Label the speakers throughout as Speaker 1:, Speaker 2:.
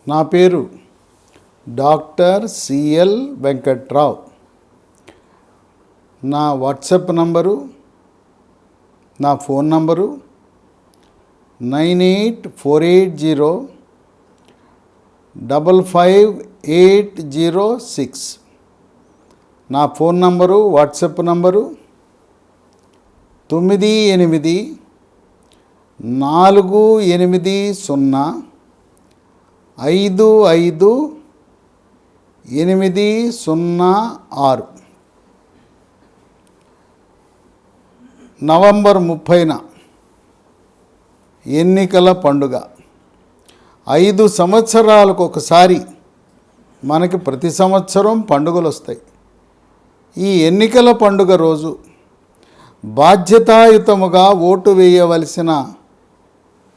Speaker 1: నా పేరు doctor C L Venkatrao. నా వాట్సాప్ నంబరు, నా ఫోన్ నంబరు 9848055806. నా phone number, WhatsApp number 9848555806. November 30న ఎన్నికల పండుగ. 5 సంవత్సరాలకు ఒకసారి మనకి ప్రతి సంవత్సరం పండుగలు వస్తాయి. ఈ ఎన్నికల పండుగ రోజు బాధ్యతాయుతముగా ఓటు వేయవలసిన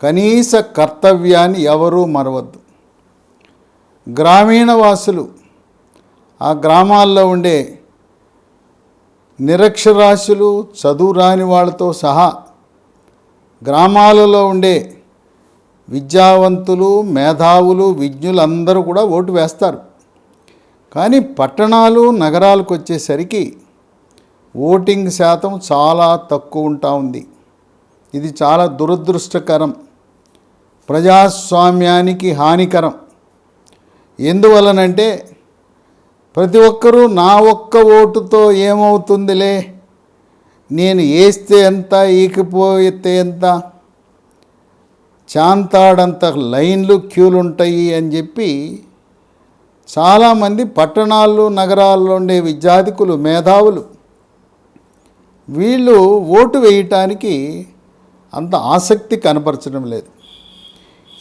Speaker 1: కనీస కర్తవ్యాన్ని ఎవరూ మరవద్దు. గ్రామీణ వాసులు, ఆ గ్రామాల్లో ఉండే నిరక్షరాస్యులు, చదువు రాని వాళ్ళతో సహా గ్రామాలలో ఉండే విద్యావంతులు, మేధావులు, విజ్ఞులందరూ కూడా ఓటు వేస్తారు. కానీ పట్టణాలు, నగరాలకు వచ్చేసరికి ఓటింగ్ శాతం చాలా తక్కువ ఉంటా ఉంది. ఇది చాలా దురదృష్టకరం, ప్రజాస్వామ్యానికి హానికరం. ఎందువలనంటే ప్రతి ఒక్కరూ నా ఒక్క ఓటుతో ఏమవుతుందిలే, నేను వేస్తే ఎంత, ఈకపోతే ఎంత, చాంతాడంత లైన్లు, క్యూలు ఉంటాయి అని చెప్పి చాలామంది పట్టణాల్లో, నగరాల్లో ఉండే విద్యార్థికులు, మేధావులు వీళ్ళు ఓటు వేయటానికి అంత ఆసక్తి కనపరచడం లేదు.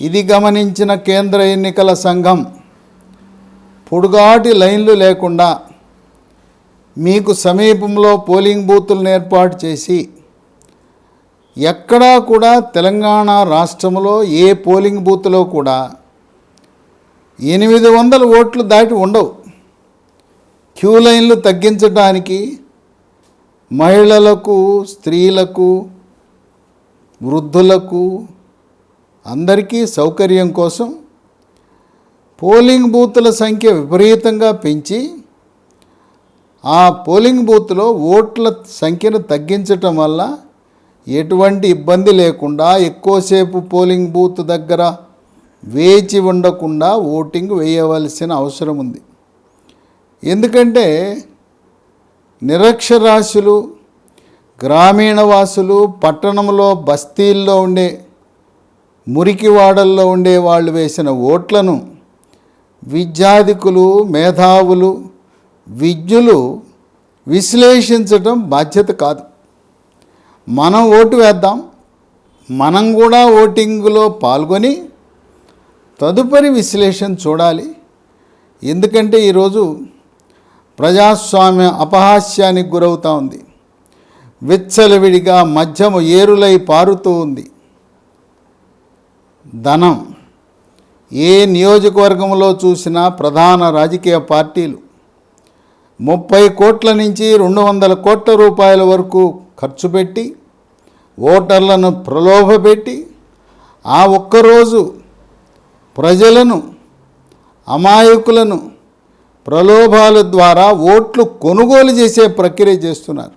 Speaker 1: ఇది గమనించిన కేంద్ర ఎన్నికల సంఘం పొడుగాటి లైన్లు లేకుండా మీకు సమీపంలో పోలింగ్ బూతులను ఏర్పాటు చేసి, ఎక్కడా కూడా తెలంగాణ రాష్ట్రంలో ఏ పోలింగ్ బూత్లో కూడా 800 ఓట్లు దాటి ఉండవు. క్యూ లైన్లు తగ్గించడానికి మహిళలకు, స్త్రీలకు, వృద్ధులకు అందరికీ సౌకర్యం కోసం పోలింగ్ బూతుల సంఖ్య విపరీతంగా పెంచి ఆ పోలింగ్ బూత్లో ఓట్ల సంఖ్యను తగ్గించటం వల్ల ఎటువంటి ఇబ్బంది లేకుండా ఎక్కువసేపు పోలింగ్ బూత్ దగ్గర వేచి ఉండకుండా ఓటింగ్ వేయవలసిన అవసరం ఉంది. ఎందుకంటే నిరక్షరాస్యులు, గ్రామీణ వాసులు, పట్టణంలో బస్తీల్లో ఉండే, మురికివాడల్లో ఉండే వాళ్ళు వేసిన ఓట్లను విద్యాధికులు, మేధావులు, విజ్ఞులు విశ్లేషించడం బాధ్యత కాదు. మనం ఓటు వేద్దాం, మనం కూడా ఓటింగ్లో పాల్గొని తదుపరి విశ్లేషణ చూడాలి. ఎందుకంటే ఈరోజు ప్రజాస్వామ్య అపహాస్యానికి గురవుతూ ఉంది. విచ్చలవిడిగా మద్యము ఏరులై పారుతూ ఉంది. ధనం ఏ నియోజకవర్గంలో చూసినా ప్రధాన రాజకీయ పార్టీలు 30 కోట్ల నుంచి 200 కోట్ల రూపాయల వరకు ఖర్చు పెట్టి ఓటర్లను ప్రలోభపెట్టి ఆ ఒక్కరోజు ప్రజలను, అమాయకులను ప్రలోభాల ద్వారా ఓట్లు కొనుగోలు చేసే ప్రక్రియ చేస్తున్నారు.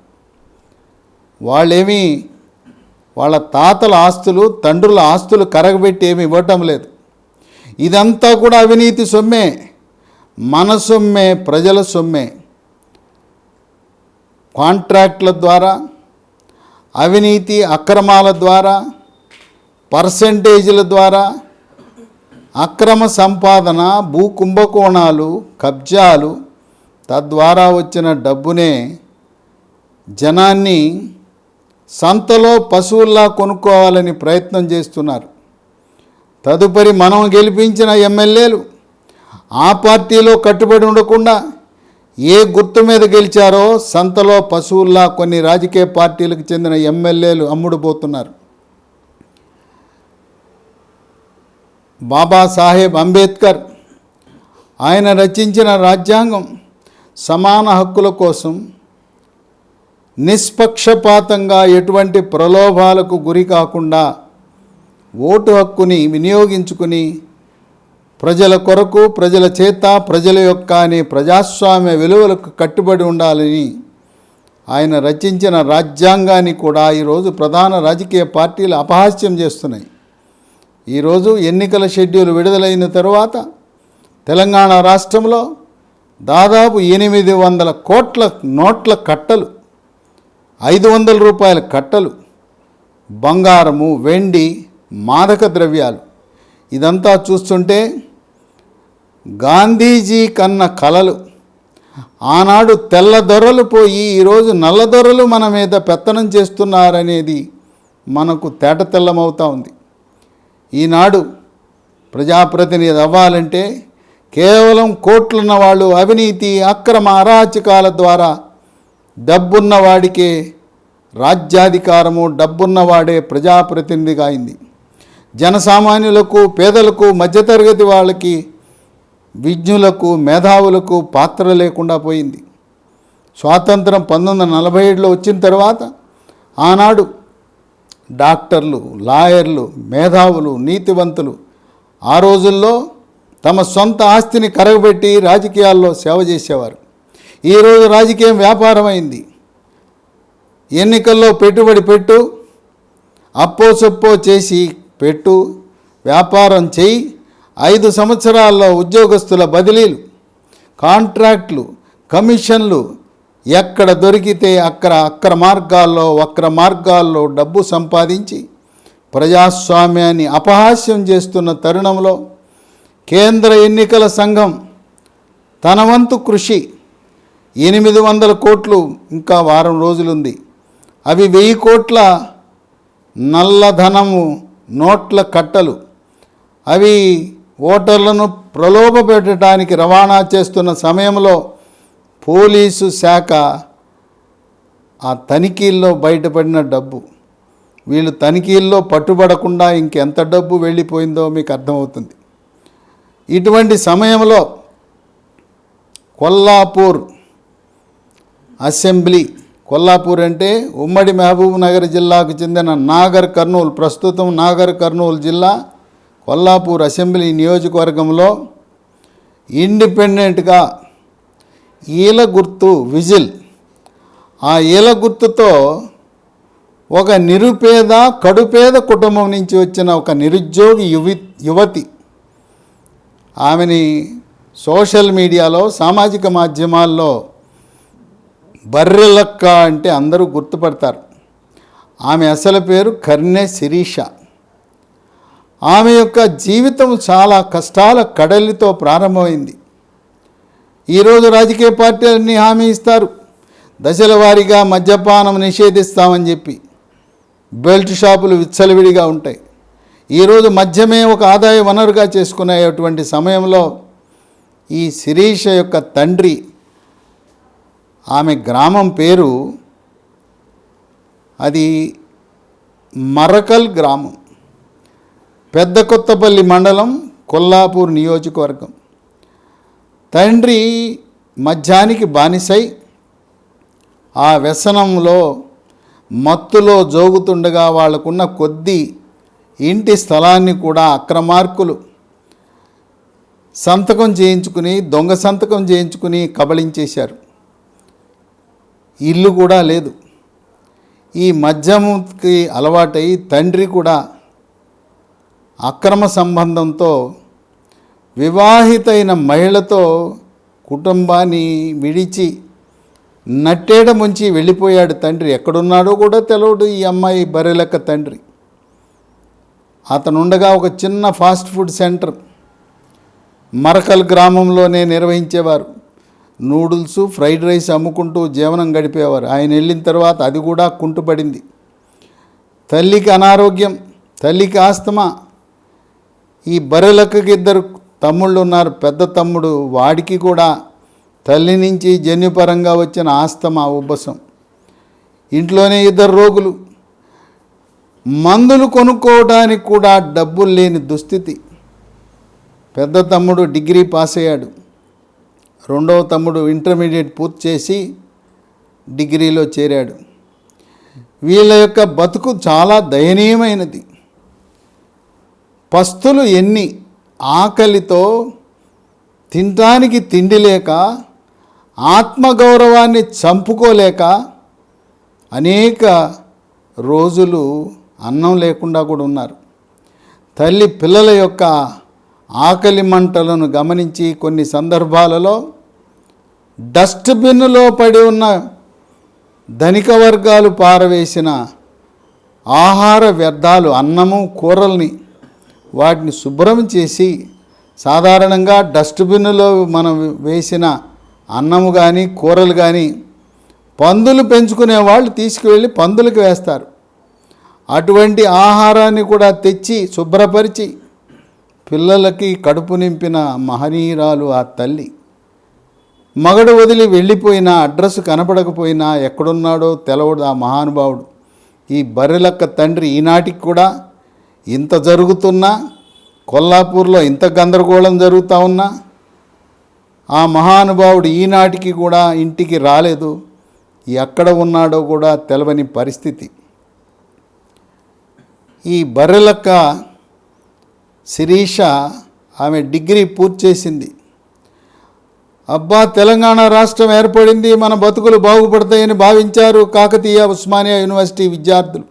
Speaker 1: వాళ్ళేమీ వాళ్ళ తాతల ఆస్తులు, తండ్రుల ఆస్తులు కరగబెట్టి ఏమి ఇవ్వటం లేదు. ఇదంతా కూడా అవినీతి సొమ్మే, మన సొమ్మే, ప్రజల సొమ్మే. కాంట్రాక్ట్ల ద్వారా, అవినీతి అక్రమాల ద్వారా, పర్సంటేజీల ద్వారా, అక్రమ సంపాదన, భూ కుంభకోణాలు, కబ్జాలు, తద్వారా వచ్చిన డబ్బునే జనాన్ని సంతలో పశువుల్లా కొనుక్కోవాలని ప్రయత్నం చేస్తున్నారు. తదుపరి మనం గెలిపించిన ఎమ్మెల్యేలు ఆ పార్టీలో కట్టుబడి ఉండకుండా ఏ గుర్తు మీద గెలిచారో సంతలో పశువుల్లా కొన్ని రాజకీయ పార్టీలకు చెందిన ఎమ్మెల్యేలు అమ్ముడుపోతున్నారు. బాబాసాహెబ్ అంబేద్కర్ ఆయన రచించిన రాజ్యాంగం సమాన హక్కుల కోసం నిష్పక్షపాతంగా ఎటువంటి ప్రలోభాలకు గురి కాకుండా ఓటు హక్కుని వినియోగించుకుని ప్రజల కొరకు, ప్రజల చేత, ప్రజల యొక్క అనే ప్రజాస్వామ్య విలువలకు కట్టుబడి ఉండాలని ఆయన రచించిన రాజ్యాంగాన్ని కూడా ఈరోజు ప్రధాన రాజకీయ పార్టీలు అపహాస్యం చేస్తున్నాయి. ఈరోజు ఎన్నికల షెడ్యూల్ విడుదలైన తరువాత తెలంగాణ రాష్ట్రంలో దాదాపు 800 కోట్ల నోట్ల కట్టలు, 500 రూపాయల కట్టలు, బంగారము, వెండి, మాదక ద్రవ్యాలు, ఇదంతా చూస్తుంటే గాంధీజీ కన్న కలలు. ఆనాడు తెల్లదొరలు పోయి ఈరోజు నల్లదొరలు మన మీద పెత్తనం చేస్తున్నారనేది మనకు తేటతెల్లమవుతా ఉంది. ఈనాడు ప్రజాప్రతినిధి అవ్వాలంటే కేవలం కోట్లున్న వాళ్ళు అవినీతి, అక్రమ, అరాచకాల ద్వారా డబ్బున్నవాడికే రాజ్యాధికారము, డబ్బున్నవాడే ప్రజాప్రతినిధిగా అయింది. జనసామాన్యులకు, పేదలకు, మధ్యతరగతి వాళ్ళకి, విజ్ఞులకు, మేధావులకు పాత్ర లేకుండా పోయింది. స్వాతంత్రం 1947లో వచ్చిన తర్వాత ఆనాడు డాక్టర్లు, లాయర్లు, మేధావులు, నీతివంతులు ఆ రోజుల్లో తమ సొంత ఆస్తిని కరగబెట్టి రాజకీయాల్లో సేవ చేసేవారు. ఈరోజు రాజకీయం వ్యాపారమైంది. ఎన్నికల్లో పెట్టుబడి పెట్టు, అప్పో సప్పో చేసి పెట్టు, వ్యాపారం చేయి, 5 సంవత్సరాల్లో ఉద్యోగస్తుల బదిలీలు, కాంట్రాక్ట్లు, కమిషన్లు, ఎక్కడ దొరికితే అక్కడ వక్ర మార్గాల్లో డబ్బు సంపాదించి ప్రజాస్వామ్యాన్ని అపహాస్యం చేస్తున్న తరుణంలో కేంద్ర ఎన్నికల సంఘం తన వంతు కృషి 800 కోట్లు, ఇంకా వారం రోజులుంది, అవి 1000 కోట్ల నల్లధనము నోట్ల కట్టలు, అవి ఓటర్లను ప్రలోభపెట్టడానికి రవాణా చేస్తున్న సమయంలో పోలీసు శాఖ ఆ తనిఖీల్లో బయటపడిన డబ్బు, వీళ్ళు తనిఖీల్లో పట్టుబడకుండా ఇంకెంత డబ్బు వెళ్ళిపోయిందో మీకు అర్థమవుతుంది. ఇటువంటి సమయంలో కొల్లాపూర్ అసెంబ్లీ, కొల్లాపూర్ అంటే ఉమ్మడి మహబూబ్ నగర్ జిల్లాకు చెందిన నాగర్ కర్నూల్, ప్రస్తుతం నాగర్ కర్నూల్ జిల్లా కొల్లాపూర్ అసెంబ్లీ నియోజకవర్గంలో ఇండిపెండెంట్గా ఈల గుర్తు, విజిల్, ఆ ఈల గుర్తుతో ఒక నిరుపేద, కడుపేద కుటుంబం నుంచి వచ్చిన ఒక నిరుద్యోగి యువతి, ఆమెని సోషల్ మీడియాలో, సామాజిక మాధ్యమాల్లో బర్రెలక్క అంటే అందరూ గుర్తుపడతారు. ఆమె అసలు పేరు కర్నె శిరీష. ఆమె యొక్క జీవితం చాలా కష్టాల కడలితో ప్రారంభమైంది. ఈరోజు రాజకీయ పార్టీలన్నీ హామీ ఇస్తారు, దశల వారీగా మద్యపానం నిషేధిస్తామని చెప్పి. బెల్ట్ షాపులు విచ్చలవిడిగా ఉంటాయి. ఈరోజు మద్యమే ఒక ఆదాయ వనరుగా చేసుకునేటువంటి సమయంలో ఈ శిరీష యొక్క తండ్రి, ఆమె గ్రామం పేరు అది మరకల్ గ్రామం, పెద్ద కొత్తపల్లి మండలం, కొల్లాపూర్ నియోజకవర్గం. తండ్రి మద్యానికి బానిసై ఆ వ్యసనంలో మత్తులో జోగుతుండగా వాళ్లకున్న కొద్ది ఇంటి స్థలాన్ని కూడా అక్రమార్కులు సంతకం చేయించుకుని, దొంగ సంతకం చేయించుకుని కబళించేశారు. ఇల్లు కూడా లేదు. ఈ మద్యంకి అలవాటై తండ్రి కూడా అక్రమ సంబంధంతో వివాహితైన మహిళతో కుటుంబాన్ని విడిచి నట్టేడ ముంచి వెళ్ళిపోయాడు తండ్రి. ఎక్కడున్నాడో కూడా తెలియదు ఈ అమ్మాయి బర్రెలెక్క తండ్రి. అతనుండగా ఒక చిన్న ఫాస్ట్ ఫుడ్ సెంటర్ మరకల్ గ్రామంలోనే నిర్వహించేవారు. నూడిల్స్, ఫ్రైడ్ రైస్ అమ్ముకుంటూ జీవనం గడిపేవారు. ఆయన వెళ్ళిన తర్వాత అది కూడా కుంటుపడింది. తల్లికి అనారోగ్యం, తల్లికి ఆస్తమా. ఈ బర్రెలక్కకి 2 తమ్ముళ్ళు ఉన్నారు. పెద్ద తమ్ముడు, వాడికి కూడా తల్లి నుంచి జన్యుపరంగా వచ్చిన ఆస్తమా, ఉబ్బసం. ఇంట్లోనే 2 రోగులు. మందులు కొనుక్కోవడానికి కూడా డబ్బులు లేని దుస్థితి. పెద్ద తమ్ముడు డిగ్రీ పాస్ అయ్యాడు, రెండవ తమ్ముడు ఇంటర్మీడియట్ పూర్తి చేసి డిగ్రీలో చేరాడు. వీళ్ళ యొక్క బతుకు చాలా దయనీయమైనది. పస్తులు ఎన్ని ఆకలితో తినడానికి తిండి లేక ఆత్మగౌరవాన్ని చంపుకోలేక అనేక రోజులు అన్నం లేకుండా కూడా ఉన్నారు. తల్లి పిల్లల యొక్క ఆకలి మంటలను గమనించి కొన్ని సందర్భాలలో డస్ట్బిన్లో పడి ఉన్న ధనిక వర్గాలు పారవేసిన ఆహార వ్యర్థాలు, అన్నము కూరల్ని వాటిని శుభ్రం చేసి, సాధారణంగా డస్ట్బిన్లో మనం వేసిన అన్నము కానీ కూరలు కానీ పందులు పెంచుకునే వాళ్ళు తీసుకువెళ్ళి పందులకు వేస్తారు. అటువంటి ఆహారాన్ని కూడా తెచ్చి శుభ్రపరిచి పిల్లలకి కడుపు నింపిన మహనీయురాలు ఆ తల్లి. మగడు వదిలి వెళ్ళిపోయినా, అడ్రస్ కనపడకపోయినా, ఎక్కడున్నాడో తెలవడు ఆ మహానుభావుడు. ఈ బర్రెలక్క తండ్రి ఈనాటికి కూడా ఇంత జరుగుతున్నా, కొల్లాపూర్లో ఇంత గందరగోళం జరుగుతూ ఉన్నా ఆ మహానుభావుడు ఈనాటికి కూడా ఇంటికి రాలేదు. ఎక్కడ ఉన్నాడో కూడా తెలవని పరిస్థితి. ఈ బర్రెలక్క శిరీష ఆమె డిగ్రీ పూర్తి చేసింది. అబ్బా, తెలంగాణ రాష్ట్రం ఏర్పడింది, మన బతుకులు బాగుపడతాయని భావించారు కాకతీయ ఉస్మానియా యూనివర్సిటీ విద్యార్థులు.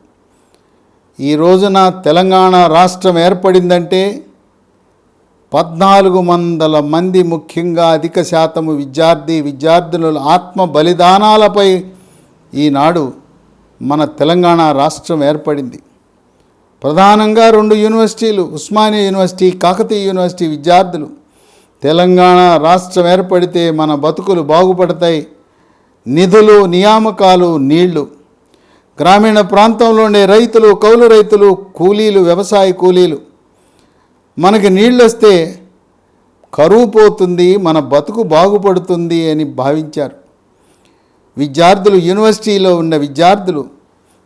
Speaker 1: ఈ రోజున తెలంగాణ రాష్ట్రం ఏర్పడిందంటే 1400 మంది, ముఖ్యంగా అధిక శాతము విద్యార్థుల ఆత్మ బలిదానాలపై ఈనాడు మన తెలంగాణ రాష్ట్రం ఏర్పడింది. ప్రధానంగా 2 యూనివర్సిటీలు, ఉస్మానియా యూనివర్సిటీ, కాకతీయ యూనివర్సిటీ విద్యార్థులు తెలంగాణ రాష్ట్రం ఏర్పడితే మన బతుకులు బాగుపడతాయి, నిధులు, నియామకాలు, నీళ్లు, గ్రామీణ ప్రాంతంలో ఉండే రైతులు, కౌలు రైతులు, కూలీలు, వ్యవసాయ కూలీలు, మనకి నీళ్ళు వస్తే కరువు పోతుంది, మన బతుకు బాగుపడుతుంది అని భావించారు విద్యార్థులు. యూనివర్సిటీలో ఉన్న విద్యార్థులు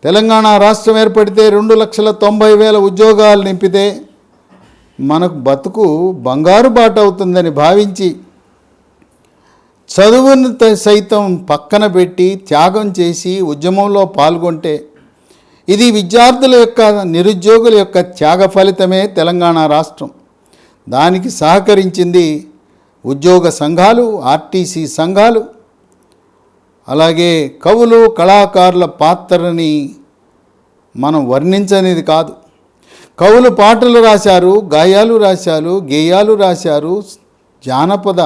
Speaker 1: తెలంగాణ రాష్ట్రం ఏర్పడితే 2,90,000 ఉద్యోగాలు నింపితే మనకు బతుకు బంగారు బాట అవుతుందని భావించి చదువును సైతం పక్కన పెట్టి త్యాగం చేసి ఉద్యమంలో పాల్గొంటే ఇది విద్యార్థుల యొక్క, నిరుద్యోగుల యొక్క త్యాగ ఫలితమే తెలంగాణ రాష్ట్రం. దానికి సహకరించింది ఉద్యోగ సంఘాలు, ఆర్టీసీ సంఘాలు, అలాగే కవులు, కళాకారుల పాత్రని మనం వర్ణించనేది కాదు. కవులు పాటలు రాశారు, గేయాలు రాశారు, జానపద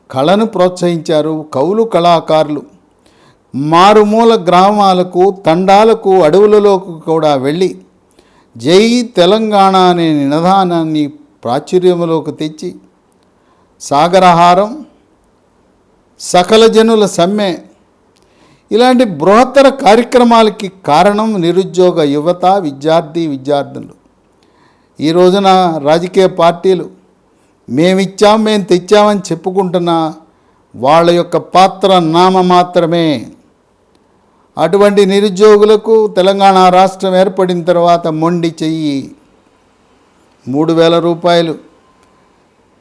Speaker 1: కళను ప్రోత్సహించారు. కవులు, కళాకారులు మారుమూల గ్రామాలకు, తండాలకు, అడవులలోకి కూడా వెళ్ళి జై తెలంగాణ అనే నినాదాన్ని ప్రాచుర్యంలోకి తెచ్చి సాగరహారం, సకల జనుల సమ్మె ఇలాంటి బృహత్తర కార్యక్రమాలకి కారణం నిరుద్యోగ యువత, విద్యార్థులు. ఈ రోజున రాజకీయ పార్టీలు మేమిచ్చాం, మేము తెచ్చామని చెప్పుకుంటున్నా వాళ్ళ యొక్క పాత్ర నామ మాత్రమే. అటువంటి నిరుద్యోగులకు తెలంగాణ రాష్ట్రం ఏర్పడిన తర్వాత మొండి చెయ్యి 3,000 రూపాయలు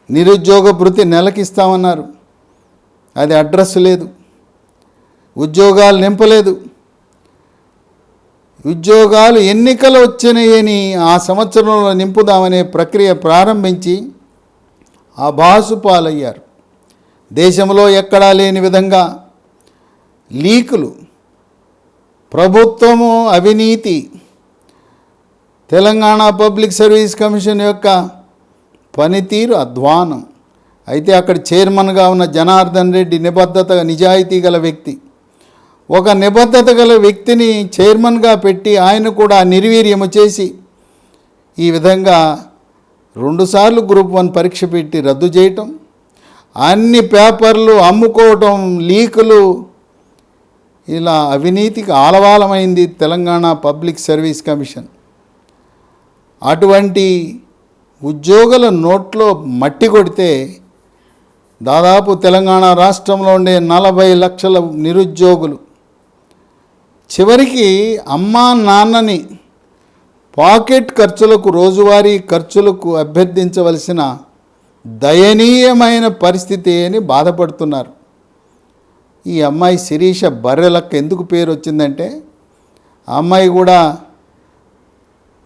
Speaker 1: నిరుద్యోగ భృతి నెలకిస్తామన్నారు. అది అడ్రస్ లేదు, ఉద్యోగాలు నింపలేదు. ఉద్యోగాలు ఎన్నికలు వచ్చినాయని ఆ సంవత్సరంలో నింపుదామనే ప్రక్రియ ప్రారంభించి ఆభాసు పాలయ్యారు. దేశంలో ఎక్కడా లేని విధంగా లీకులు, ప్రభుత్వము అవినీతి, తెలంగాణ పబ్లిక్ సర్వీస్ కమిషన్ యొక్క పనితీరు అధ్వానం. అయితే అక్కడ చైర్మన్గా ఉన్న జనార్దన్ రెడ్డి నిజాయితీ గల వ్యక్తి. ఒక నిబద్ధత గల వ్యక్తిని చైర్మన్గా పెట్టి ఆయన కూడా నిర్వీర్యము చేసి ఈ విధంగా 2 సార్లు గ్రూప్ 1 పరీక్ష పెట్టి రద్దు చేయటం, అన్ని పేపర్లు అమ్ముకోవటం, లీకులు, ఇలా అవినీతికి ఆలవాలమైంది తెలంగాణ పబ్లిక్ సర్వీస్ కమిషన్. అటువంటి ఉద్యోగుల నోట్లో మట్టి కొడితే దాదాపు తెలంగాణ రాష్ట్రంలో ఉండే 40 లక్షల నిరుద్యోగులు చివరికి అమ్మా నాన్నని పాకెట్ ఖర్చులకు, రోజువారీ ఖర్చులకు అభ్యర్థించవలసిన దయనీయమైన పరిస్థితి అని బాధపడుతున్నారు. ఈ అమ్మాయి శిరీష బర్రెలక్క ఎందుకు పేరు వచ్చిందంటే, ఆ అమ్మాయి కూడా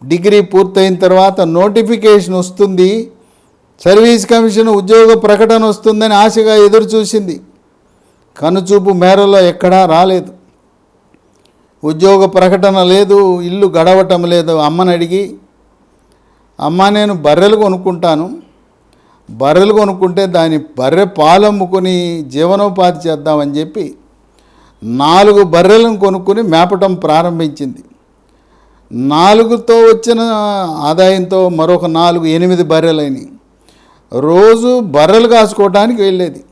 Speaker 1: డిగ్రీ పూర్తయిన తర్వాత నోటిఫికేషన్ వస్తుంది, సర్వీస్ కమిషన్ ఉద్యోగ ప్రకటన వస్తుందని ఆశగా ఎదురు చూసింది. కనుచూపు మేరలో ఎక్కడా రాలేదు. ఉద్యోగ ప్రకటన లేదు, ఇల్లు గడవటం లేదు. అమ్మని అడిగి, అమ్మ నేను బర్రెలు కొనుక్కుంటాను, బర్రెలు కొనుక్కుంటే దాని బర్రె పాలు అమ్ముకొని జీవనోపాధి చేద్దామని చెప్పి 4 బర్రెలను కొనుక్కొని మేపటం ప్రారంభించింది. 4తో వచ్చిన ఆదాయంతో మరొక 4 8 బర్రెలైనవి. రోజు బర్రెలు కాసుకోవడానికి వెళ్ళేది.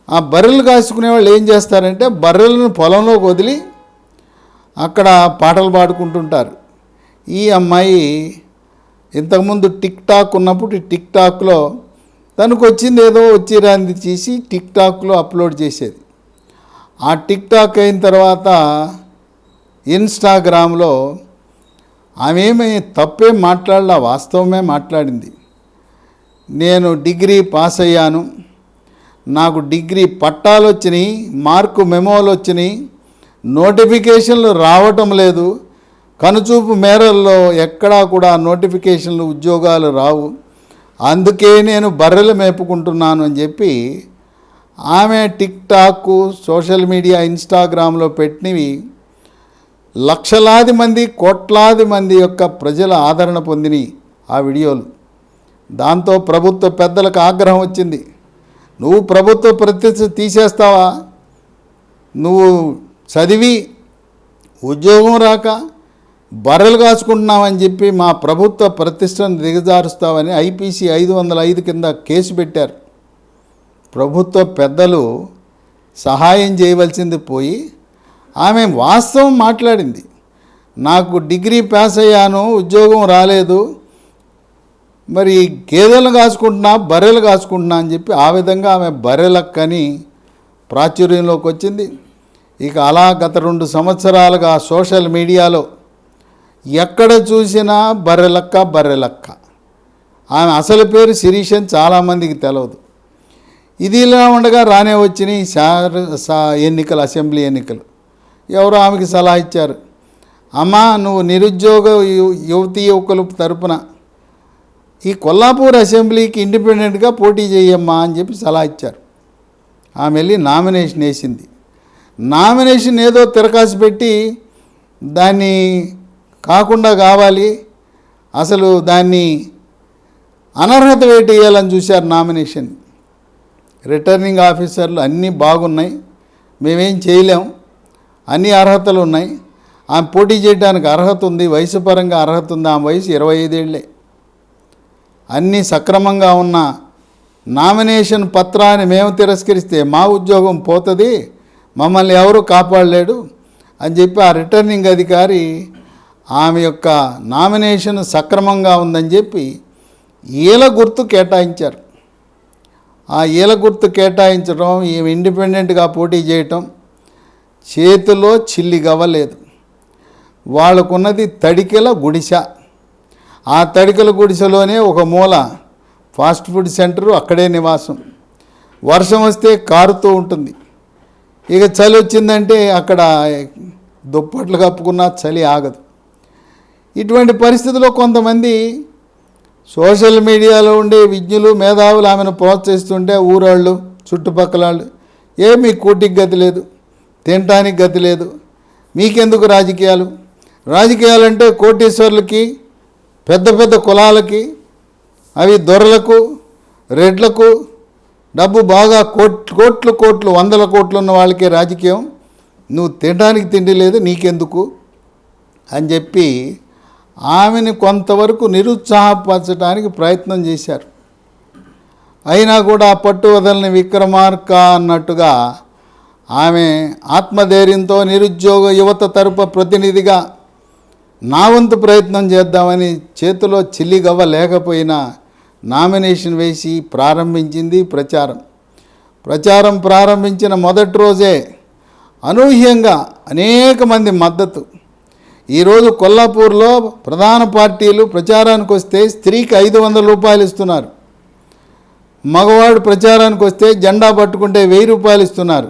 Speaker 1: ఆ బర్రెలు కాసుకునే వాళ్ళు ఏం చేస్తారంటే బర్రెలను పొలంలోకి వదిలి అక్కడ పాటలు పాడుకుంటుంటారు. ఈ అమ్మాయి ఇంతకుముందు టిక్ టాక్ ఉన్నప్పుడు టిక్ టాక్లో తనకు వచ్చింది ఏదో వచ్చిరాంది చేసి టిక్ టాక్లో అప్లోడ్ చేసేది. ఆ టిక్ టాక్ అయిన తర్వాత ఇన్స్టాగ్రామ్లో ఆమె ఏమీ తప్పేం మాట్లాడలా, వాస్తవమే మాట్లాడింది. నేను డిగ్రీ పాస్ అయ్యాను, నాకు డిగ్రీ పట్టాలు వచ్చినాయి, మార్కు మెమోలు వచ్చినాయి, నోటిఫికేషన్లు రావటం లేదు, కనుచూపు మేరల్లో ఎక్కడా కూడా నోటిఫికేషన్లు ఉద్యోగాలు రావు, అందుకే నేను బర్రెలు మేపుకుంటున్నాను అని చెప్పి ఆమె టిక్ టాక్, సోషల్ మీడియా, ఇన్స్టాగ్రామ్లో పెట్టినవి లక్షలాది మంది, కోట్లాది మంది యొక్క ప్రజల ఆదరణ పొందినవి ఆ వీడియోలు. దాంతో ప్రభుత్వ పెద్దలకు ఆగ్రహం వచ్చింది. నువ్వు ప్రభుత్వ ప్రతిష్ట తీసేస్తావా? నువ్వు చదివి ఉద్యోగం రాక బర్రెలు కాచుకుంటున్నావని చెప్పి మా ప్రభుత్వ ప్రతిష్టను దిగజారుస్తావని ఐపీసీ 505 కింద కేసు పెట్టారు. ప్రభుత్వ పెద్దలు సహాయం చేయవలసింది పోయి ఆమె వాస్తవం మాట్లాడింది. నాకు డిగ్రీ పాస్ అయ్యాను, ఉద్యోగం రాలేదు, మరి గేదెలు కాసుకుంటున్నా, బర్రెలు కాసుకుంటున్నా అని చెప్పి ఆ విధంగా ఆమె బర్రెలక్కని ప్రాచుర్యంలోకి వచ్చింది. ఇక అలా గత 2 సంవత్సరాలుగా సోషల్ మీడియాలో ఎక్కడ చూసినా బర్రెలక్క బర్రెలక్క. ఆమె అసలు పేరు శిరీష్ అని చాలామందికి తెలియదు. ఇది ఇలా ఉండగా రానే వచ్చినాయి ఎన్నికలు, అసెంబ్లీ ఎన్నికలు. ఎవరో ఆమెకి సలహా ఇచ్చారు, అమ్మా నువ్వు నిరుద్యోగ యువతీ యువకుల తరపున ఈ కొల్లాపూర్ అసెంబ్లీకి ఇండిపెండెంట్గా పోటీ చేయమ్మా అని చెప్పి సలహా ఇచ్చారు. ఆమె వెళ్ళి నామినేషన్ వేసింది. నామినేషన్ ఏదో తిరకాసు పెట్టి దాన్ని కాకుండా కావాలి, అసలు దాన్ని అనర్హత వేటు వేయాలని చూశారు నామినేషన్. రిటర్నింగ్ ఆఫీసర్లు అన్నీ బాగున్నాయి, మేమేం చేయలేం, అన్ని అర్హతలు ఉన్నాయి, ఆమె పోటీ చేయడానికి అర్హత ఉంది, వయసు పరంగా అర్హత ఉంది, ఆమె వయసు 25 ఏళ్ళే, అన్నీ సక్రమంగా ఉన్న నామినేషన్ పత్రాన్ని మేము తిరస్కరిస్తే మా ఉద్యోగం పోతుంది, మమ్మల్ని ఎవరు కాపాడలేడు అని చెప్పి ఆ రిటర్నింగ్ అధికారి ఆమె యొక్క నామినేషన్ సక్రమంగా ఉందని చెప్పి ఈల గుర్తు కేటాయించారు. ఆ ఈల గుర్తు కేటాయించడం, ఈమె ఇండిపెండెంట్గా పోటీ చేయటం, చేతిలో చిల్లి గవ్వలేదు. వాళ్ళకున్నది తడికెల గుడిసె. ఆ తడికెల గుడిసెలోనే ఒక మూల ఫాస్ట్ ఫుడ్ సెంటరు, అక్కడే నివాసం. వర్షం వస్తే కారుతూ ఉంటుంది. ఇక చలి వచ్చిందంటే అక్కడ దుప్పట్లు కప్పుకున్నా చలి ఆగదు. ఇటువంటి పరిస్థితుల్లో కొంతమంది సోషల్ మీడియాలో ఉండే విజ్ఞులు, మేధావులు ఆమెను ప్రోత్సహిస్తుంటే ఊరాళ్ళు, చుట్టుపక్కల వాళ్ళు, మీ కూటికి గతి లేదు, తినటానికి గతి లేదు, మీకెందుకు రాజకీయాలు? రాజకీయాలంటే కోటీశ్వర్లకి, పెద్ద పెద్ద కులాలకి, అవి దొరలకు, రెడ్లకు, డబ్బు బాగా కోట్లు కోట్లు 100 కోట్లు ఉన్న వాళ్ళకే రాజకీయం, నువ్వు తినడానికి తిండి లేదు, నీకెందుకు అని చెప్పి ఆమెను కొంతవరకు నిరుత్సాహపరచడానికి ప్రయత్నం చేశారు. అయినా కూడా పట్టు వదలని విక్రమార్క అన్నట్టుగా ఆమె ఆత్మధైర్యంతో నిరుద్యోగ యువత తరపు ప్రతినిధిగా నా వంతు ప్రయత్నం చేద్దామని చేతిలో చిల్లిగవ్వ లేకపోయినా నామినేషన్ వేసి ప్రారంభించింది ప్రచారం ప్రారంభించిన మొదటి రోజే అనూహ్యంగా అనేక మంది మద్దతు. ఈరోజు కొల్లాపూర్లో ప్రధాన పార్టీలు ప్రచారానికి వస్తే స్త్రీకి 500 రూపాయలు ఇస్తున్నారు, మగవాడు ప్రచారానికి వస్తే జెండా పట్టుకుంటే 1000 రూపాయలు ఇస్తున్నారు.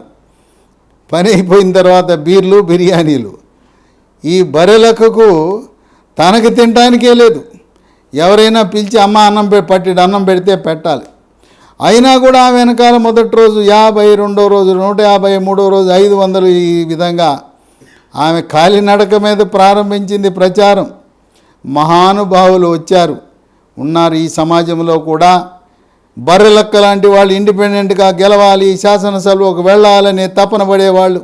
Speaker 1: పని అయిపోయిన తర్వాత బీర్లు, బిర్యానీలు. ఈ బర్రెలక్కకు తనకు తినటానికే లేదు, ఎవరైనా పిలిచి అమ్మ అన్నం పట్టిడు అన్నం పెడితే పెట్టాలి. అయినా కూడా ఆమె వెనకాల మొదటి రోజు 50, రెండో రోజు 150, మూడో రోజు 500, ఈ విధంగా ఆమె కాలినడక మీద ప్రారంభించింది ప్రచారం. మహానుభావులు వచ్చారు ఉన్నారు ఈ సమాజంలో కూడా. బర్రెలక్క లాంటి వాళ్ళు ఇండిపెండెంట్గా గెలవాలి, శాసనసభలోకి వెళ్ళాలనే తపన పడేవాళ్ళు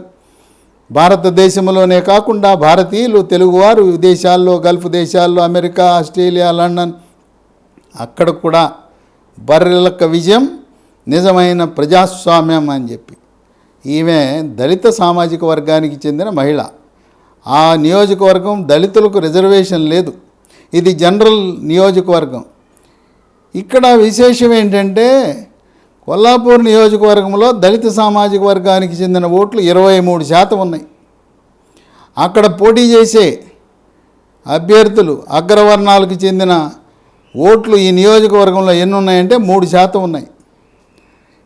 Speaker 1: భారతదేశంలోనే కాకుండా భారతీయులు, తెలుగువారు విదేశాల్లో, గల్ఫ్ దేశాల్లో, అమెరికా, ఆస్ట్రేలియా, లండన్, అక్కడ కూడా బర్రెలక్క విజయం నిజమైన ప్రజాస్వామ్యం అని చెప్పి. ఈమె దళిత సామాజిక వర్గానికి చెందిన మహిళ. ఆ నియోజకవర్గం దళితులకు రిజర్వేషన్ లేదు, ఇది జనరల్ నియోజకవర్గం. ఇక్కడ విశేషం ఏంటంటే కొల్లాపూర్ నియోజకవర్గంలో దళిత సామాజిక వర్గానికి చెందిన ఓట్లు 23% ఉన్నాయి. అక్కడ పోటీ చేసే అభ్యర్థులు అగ్రవర్ణాలకు చెందిన ఓట్లు ఈ నియోజకవర్గంలో ఎన్ని ఉన్నాయంటే 3% ఉన్నాయి.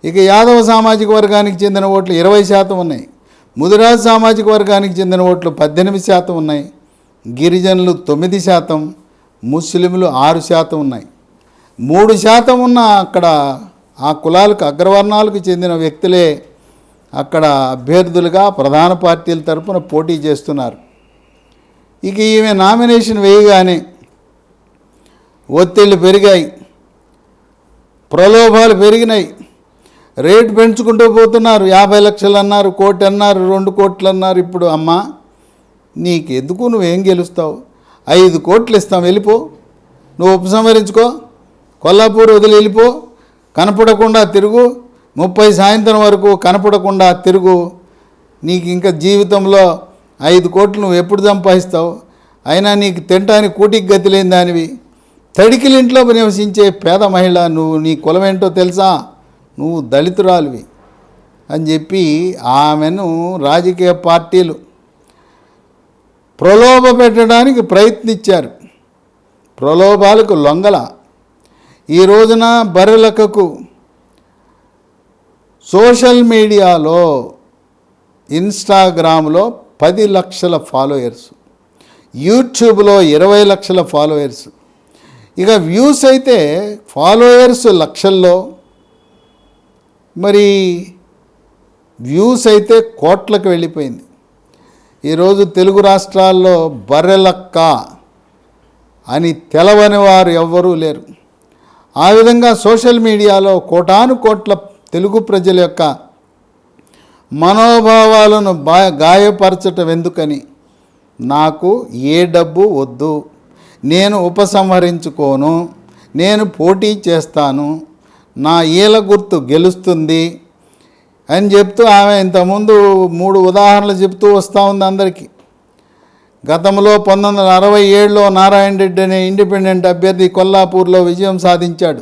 Speaker 1: ఇక యాదవ సామాజిక వర్గానికి చెందిన ఓట్లు 20% ఉన్నాయి. ముదిరాజు సామాజిక వర్గానికి చెందిన ఓట్లు 18% ఉన్నాయి. గిరిజనులు 9%, ముస్లింలు 6% ఉన్నాయి. 3% ఉన్న అక్కడ ఆ కులాలకు, అగ్రవర్ణాలకు చెందిన వ్యక్తులే అక్కడ అభ్యర్థులుగా ప్రధాన పార్టీల తరపున పోటీ చేస్తున్నారు. ఇక ఈమె నామినేషన్ వేయగానే ఒత్తిళ్ళు పెరిగాయి, ప్రలోభాలు పెరిగినాయి, రేటు పెంచుకుంటూ పోతున్నారు. 50 లక్షలు అన్నారు, 1 కోటి అన్నారు, 2 కోట్లు అన్నారు. ఇప్పుడు అమ్మ నీకెందుకు, నువ్వేం గెలుస్తావు, 5 కోట్లు ఇస్తాం, వెళ్ళిపో, నువ్వు ఉపసంహరించుకో, కొల్లాపూర్ వదిలి వెళ్ళిపో, కనపడకుండా తిరుగు, 30 సాయంత్రం వరకు కనపడకుండా తిరుగు, నీకు ఇంకా జీవితంలో 5 కోట్లు నువ్వు ఎప్పుడు సంపాదిస్తావు, అయినా నీకు తినటానికి కూటికి గతి లేని దానివి, తడికిలింట్లో నివసించే పేద మహిళ నువ్వు, నీ కులమేంటో తెలుసా, నువ్వు దళితురాలివి అని చెప్పి ఆమెను రాజకీయ పార్టీలు ప్రలోభ పెట్టడానికి ప్రయత్నించారు. ప్రలోభాలకు లొంగల. ఈ రోజున బర్రెలక్కకు సోషల్ మీడియాలో, ఇన్స్టాగ్రామ్లో 10 లక్షల ఫాలోయర్స్, యూట్యూబ్లో 20 లక్షల ఫాలోయర్స్. ఇక వ్యూస్ అయితే ఫాలోయర్స్ లక్షల్లో, మరి వ్యూస్ అయితే కోట్లకు వెళ్ళిపోయింది. ఈరోజు తెలుగు రాష్ట్రాల్లో బర్రెలక్క అని తెలవని వారు ఎవ్వరూ లేరు. ఆ విధంగా సోషల్ మీడియాలో కోటాను కోట్ల తెలుగు ప్రజల యొక్క మనోభావాలను గాయపరచటం ఎందుకని, నాకు ఏ డబ్బు వద్దు, నేను ఉపసంహరించుకోను, నేను పోటీ చేస్తాను, నా ఈల గుర్తు గెలుస్తుంది అని చెప్తూ ఆమె ఇంతకుముందు 3 ఉదాహరణలు చెప్తూ వస్తూ ఉంది అందరికీ. గతంలో 1967లో నారాయణ రెడ్డి అనే ఇండిపెండెంట్ అభ్యర్థి కొల్లాపూర్లో విజయం సాధించాడు.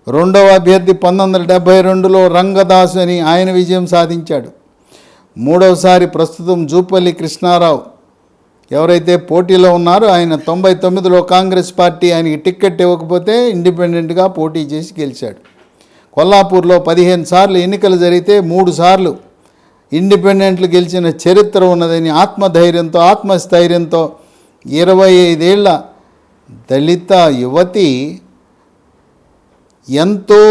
Speaker 1: రెండవ అభ్యర్థి 1972లో రంగదాసు అని ఆయన విజయం సాధించాడు. మూడవసారి ప్రస్తుతం జూపల్లి కృష్ణారావు ఎవరైతే పోటీలో ఉన్నారో ఆయన 99లో కాంగ్రెస్ పార్టీ ఆయనకి టిక్కెట్ ఇవ్వకపోతే ఇండిపెండెంట్గా పోటీ చేసి గెలిచాడు. కొల్లాపూర్లో 15 సార్లు ఎన్నికలు జరిగితే 3 సార్లు ఇండిపెండెంట్లు గెలిచిన చరిత్ర ఉన్నదని ఆత్మధైర్యంతో, ఆత్మస్థైర్యంతో 25 ఏళ్ల దళిత యువతి ఎంతో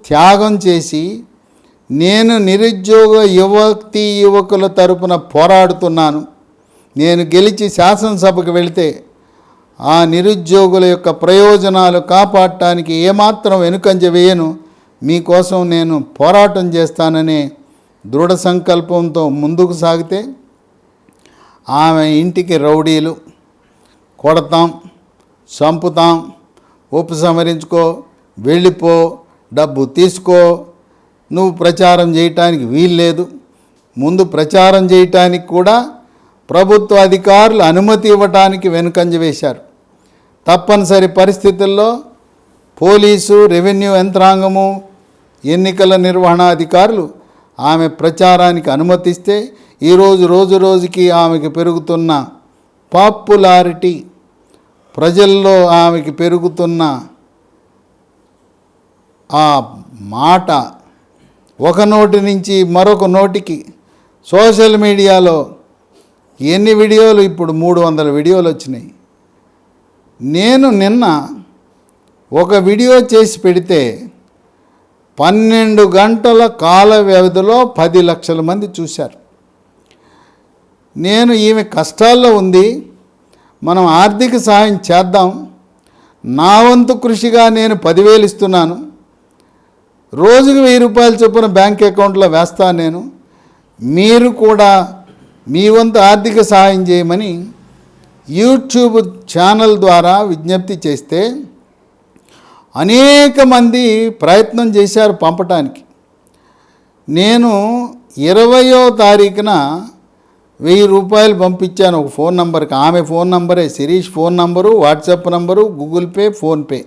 Speaker 1: త్యాగం చేసి, నేను నిరుద్యోగ యువకుల తరపున పోరాడుతున్నాను, నేను గెలిచి శాసనసభకు వెళితే ఆ నిరుద్యోగుల యొక్క ప్రయోజనాలు కాపాడటానికి ఏమాత్రం వెనుకంజ వేయను, మీకోసం నేను పోరాటం చేస్తాననే దృఢ సంకల్పంతో ముందుకు సాగితే ఆమె ఇంటికి రౌడీలు కొడతాం, చంపుతాం, ఉపసంహరించుకో, వెళ్ళిపో, డబ్బు తీసుకో, నువ్వు ప్రచారం చేయటానికి వీల్లేదు. ముందు ప్రచారం చేయటానికి కూడా ప్రభుత్వ అధికారులు అనుమతి ఇవ్వటానికి వెనుకంజ వేశారు. తప్పనిసరి పరిస్థితుల్లో పోలీసు, రెవెన్యూ యంత్రాంగము, ఎన్నికల నిర్వహణ అధికారులు ఆమె ప్రచారానికి అనుమతిస్తే ఈరోజు రోజు రోజుకి ఆమెకి పెరుగుతున్న పాపులారిటీ, ప్రజల్లో ఆమెకి పెరుగుతున్న ఆ మాట ఒక నోటి నుంచి మరొక నోటికి సోషల్ మీడియాలో ఎన్ని వీడియోలు, ఇప్పుడు 300 వీడియోలు వచ్చినాయి. నేను నిన్న ఒక వీడియో చేసి పెడితే 12 గంటల కాల వ్యవధిలో 10 లక్షల మంది చూశారు. నేను ఈమె కష్టాల్లో ఉంది, మనం ఆర్థిక సహాయం చేద్దాం, నా వంతు కృషిగా నేను 10,000 ఇస్తున్నాను, రోజుకు 1000 రూపాయలు చొప్పున బ్యాంక్ అకౌంట్లో వేస్తాను, నేను మీరు కూడా మీ వంతు ఆర్థిక సహాయం చేయమని యూట్యూబ్ ఛానల్ ద్వారా విజ్ఞప్తి చేస్తే అనేక మంది ప్రయత్నం చేశారు పంపటానికి. నేను 20వ తారీఖున 1000 రూపాయలు పంపించాను ఒక ఫోన్ నంబర్కి. ఆమె ఫోన్ నంబరే, Shirish phone number, WhatsApp number, Google Pay, PhonePe.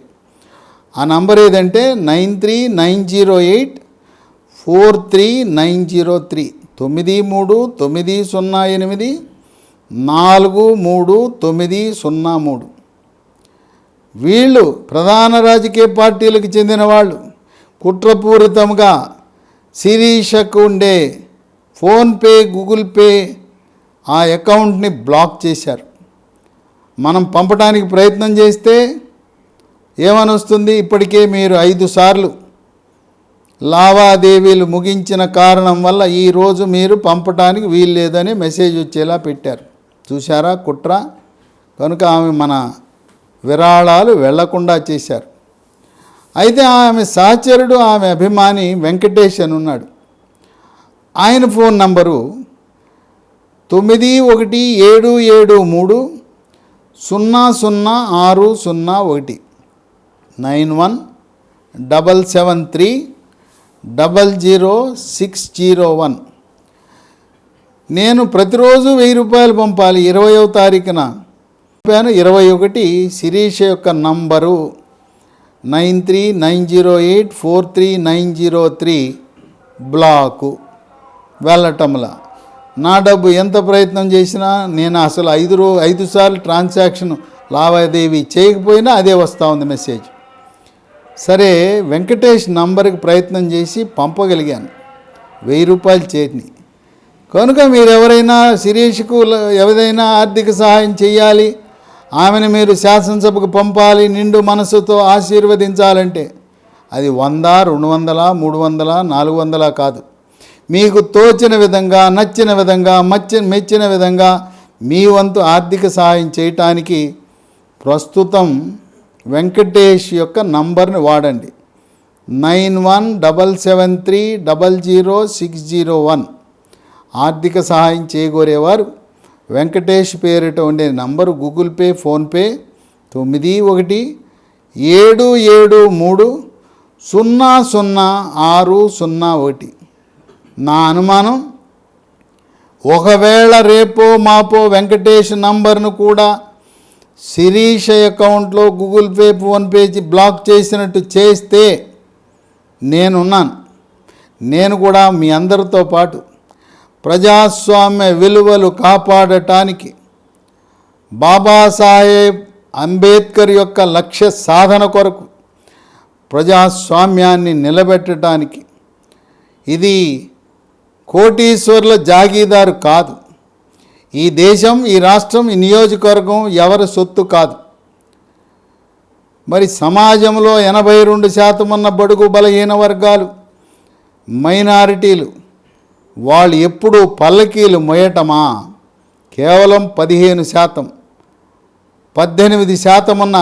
Speaker 1: ఆ నంబర్ ఏదంటే 9390843903 9398433903. వీళ్ళు ప్రధాన రాజకీయ పార్టీలకు చెందిన వాళ్ళు కుట్రపూరితంగా శిరీషకు ఉండే ఫోన్పే, గూగుల్ పే ఆ అకౌంట్ని బ్లాక్ చేశారు. మనం పంపడానికి ప్రయత్నం చేస్తే ఏమని వస్తుంది, ఇప్పటికే మీరు 5 సార్లు లావాదేవీలు ముగించిన కారణం వల్ల ఈరోజు మీరు పంపటానికి వీలు లేదని మెసేజ్ వచ్చేలా పెట్టారు. చూశారా కుట్ర? కనుక ఆమె మన విరాళాలు వెళ్లకుండా చేశారు. అయితే ఆమె సహచరుడు, ఆమె అభిమాని వెంకటేష్ అని ఉన్నాడు. ఆయన ఫోన్ నంబరు 9177300601 9177300601. నేను ప్రతిరోజు 1000 రూపాయలు పంపాలి. 20వ తారీఖున 21 శిరీష యొక్క నంబరు 9390843903 బ్లాకు వెళ్ళటంలా. నా డబ్బు ఎంత ప్రయత్నం చేసినా నేను అసలు 5 సార్లు ట్రాన్సాక్షన్ లావాదేవీ చేయకపోయినా అదే వస్తూ ఉంది మెసేజ్. సరే, వెంకటేష్ నంబర్కి ప్రయత్నం చేసి పంపగలిగాను 1000 రూపాయలు చేరిని. కనుక మీరు ఎవరైనా శిరీష్కు ఎవరైనా ఆర్థిక సహాయం చేయాలి, ఆమెను మీరు శాసనసభకు పంపాలి, నిండు మనసుతో ఆశీర్వదించాలంటే అది 100, 200, 300, 400 కాదు. మీకు తోచిన విధంగా, నచ్చిన విధంగా, మెచ్చిన విధంగా మీ వంతు ఆర్థిక సహాయం చేయటానికి ప్రస్తుతం వెంకటేష్ యొక్క నంబర్ని వాడండి. 9177300601. ఆర్థిక సహాయం చేయగోరేవారు వెంకటేష్ పేరిట ఉండే నంబరు గూగుల్ పే, ఫోన్పే 9177300601. నా అనుమానం, ఒకవేళ రేపో మాపో వెంకటేష్ నంబర్ను కూడా శిరీష అకౌంట్లో గూగుల్ పే, ఫోన్పే బ్లాక్ చేసినట్టు చేస్తే నేనున్నాను. నేను కూడా మీ అందరితో పాటు ప్రజాస్వామ్య విలువలు కాపాడటానికి, బాబాసాహెబ్ అంబేద్కర్ యొక్క లక్ష్య సాధన కొరకు ప్రజాస్వామ్యాన్ని నిలబెట్టడానికి, ఇది కోటీశ్వర్ల జాగీదారు కాదు. ఈ దేశం, ఈ రాష్ట్రం, ఈ నియోజకవర్గం ఎవరి సొత్తు కాదు. మరి సమాజంలో 82% ఉన్న బడుగు బలహీన వర్గాలు, మైనారిటీలు, వాళ్ళు ఎప్పుడూ పల్లకీలు మోయటమా? కేవలం 15%, 18% ఉన్న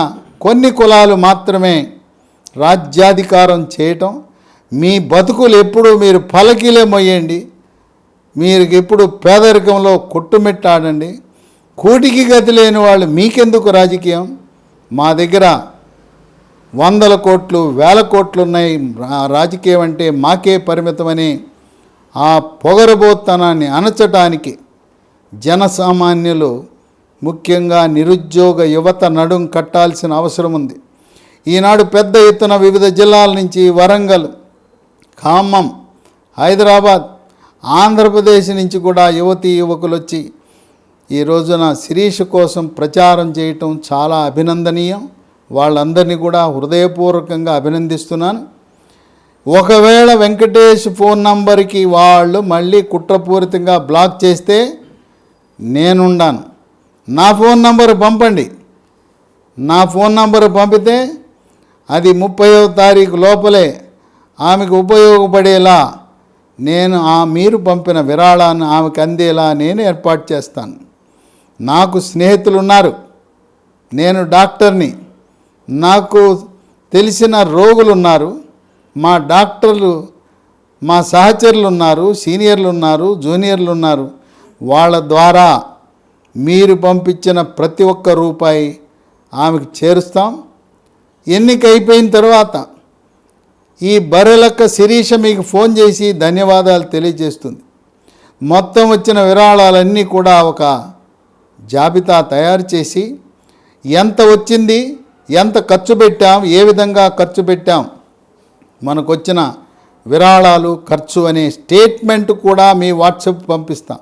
Speaker 1: కొన్ని కులాలు మాత్రమే రాజ్యాధికారం చేయటం. మీ బతుకులు ఎప్పుడు మీరు పల్లకీలే మోయండి, మీరు ఎప్పుడు పేదరికంలో కొట్టుమిట్టాడండి. కూటికి గతి లేని వాళ్ళు మీకెందుకు రాజకీయం? మా దగ్గర 100 కోట్లు 1000 కోట్లు ఉన్నాయి, రాజకీయం అంటే మాకే పరిమితమని ఆ పొగరబోత్తనాన్ని అణచటానికి జనసామాన్యులు, ముఖ్యంగా నిరుద్యోగ యువత నడుం కట్టాల్సిన అవసరం ఉంది. ఈనాడు పెద్ద ఎత్తున వివిధ జిల్లాల నుంచి వరంగల్, ఖమ్మం, హైదరాబాద్, ఆంధ్రప్రదేశ్ నుంచి కూడా యువతీ యువకులు వచ్చి ఈ రోజున శిరీష కోసం ప్రచారం చేయటం చాలా అభినందనీయం. వాళ్ళందరినీ కూడా హృదయపూర్వకంగా అభినందిస్తున్నాను. ఒకవేళ వెంకటేష్ ఫోన్ నంబర్కి వాళ్ళు మళ్ళీ కుట్రపూరితంగా బ్లాక్ చేస్తే నేనుండాను. నా ఫోన్ నంబరు పంపండి. నా ఫోన్ నంబరు పంపితే అది 30వ తారీఖు లోపలే ఆమెకు ఉపయోగపడేలా నేను మీరు పంపిన విరాళాన్ని ఆమెకు అందేలా నేను ఏర్పాటు చేస్తాను. నాకు స్నేహితులు ఉన్నారు, నేను డాక్టర్ని, నాకు తెలిసిన రోగులు ఉన్నారు, మా డాక్టర్లు మా సహచరులు ఉన్నారు, సీనియర్లు ఉన్నారు, జూనియర్లు ఉన్నారు. వాళ్ళ ద్వారా మీరు పంపించిన ప్రతి ఒక్క రూపాయి ఆమెకు చేరుస్తాం. ఎన్నిక అయిపోయిన తర్వాత ఈ బర్రెలక్క శిరీష మీకు ఫోన్ చేసి ధన్యవాదాలు తెలియజేస్తుంది. మొత్తం వచ్చిన విరాళాలన్నీ కూడా ఒక జాబితా తయారు చేసి ఎంత వచ్చింది, ఎంత ఖర్చు పెట్టాం, ఏ విధంగా ఖర్చు పెట్టాం, మనకు వచ్చిన విరాళాలు ఖర్చు అనే స్టేట్మెంట్ కూడా మీ వాట్సాప్ పంపిస్తాం.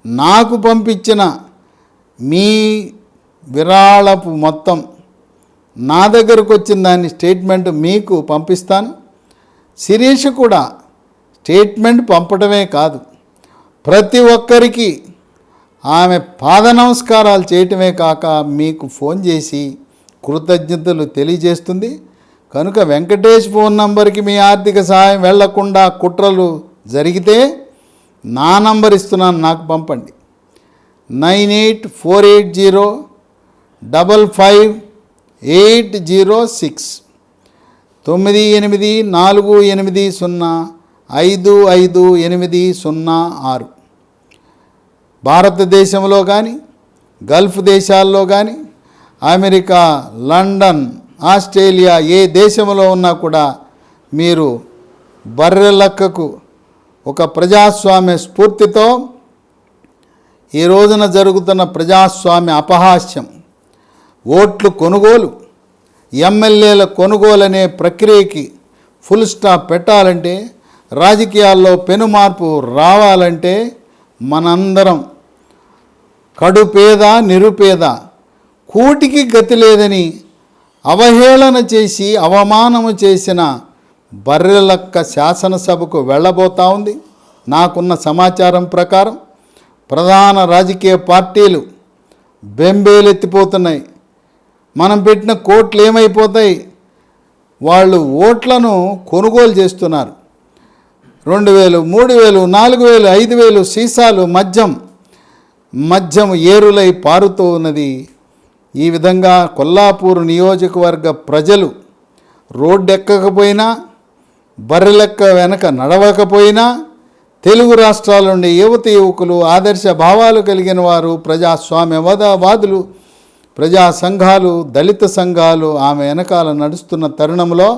Speaker 1: నాకు పంపించిన మీ విరాళపు మొత్తం నా దగ్గరకు వచ్చిన దాన్ని స్టేట్మెంట్ మీకు పంపిస్తాను. శిరీష్ కూడా స్టేట్మెంట్ పంపడమే కాదు, ప్రతి ఒక్కరికి ఆమె పాద నమస్కారాలు చేయటమే కాక మీకు ఫోన్ చేసి కృతజ్ఞతలు తెలియజేస్తుంది. కనుక వెంకటేష్ ఫోన్ నంబర్కి మీ ఆర్థిక సహాయం వెళ్లకుండా కుట్రలు జరిగితే నా నంబర్ ఇస్తున్నాను, నాకు పంపండి. 9848055806 9848055806. భారతదేశంలో కానీ గల్ఫ్ దేశాల్లో కానీ అమెరికా, లండన్, ఆస్ట్రేలియా ఏ దేశంలో ఉన్నా కూడా మీరు బర్రెలక్కకు ఒక ప్రజాస్వామ్య స్ఫూర్తితో ఈ రోజున జరుగుతున్న ప్రజాస్వామ్య అపహాస్యం, ఓట్లు కొనుగోలు, ఎమ్మెల్యేల కొనుగోలు అనే ప్రక్రియకి ఫుల్ స్టాప్ పెట్టాలంటే, రాజకీయాల్లో పెనుమార్పు రావాలంటే మనందరం కడుపేద నిరుపేద కూటికి గతి లేదని అవహేళన చేసి అవమానము చేసిన బర్రెలక్క శాసనసభకు వెళ్ళబోతా ఉంది. నాకున్న సమాచారం ప్రకారం ప్రధాన రాజకీయ పార్టీలు బెంబేలెత్తిపోతున్నాయి. మనం పెట్టిన కోట్లు ఏమైపోతాయి, వాళ్ళు ఓట్లను కొనుగోలు చేస్తున్నారు. 2000, 3000, 4000, 5000 సీసాలు మద్యం ఏరులై పారుతూ ఉన్నది. ఈ విధంగా కొల్లాపూర్ నియోజకవర్గ ప్రజలు రోడ్డెక్కకపోయినా, బర్రెలెక్క వెనక నడవకపోయినా, తెలుగు రాష్ట్రాల నుండి యువతి యువకులు, ఆదర్శ భావాలు కలిగిన వారు, ప్రజాస్వామ్యవాదులు, ప్రజా సంఘాలు, దళిత సంఘాలు ఆమె వెనకాల నడుస్తున్న తరుణంలో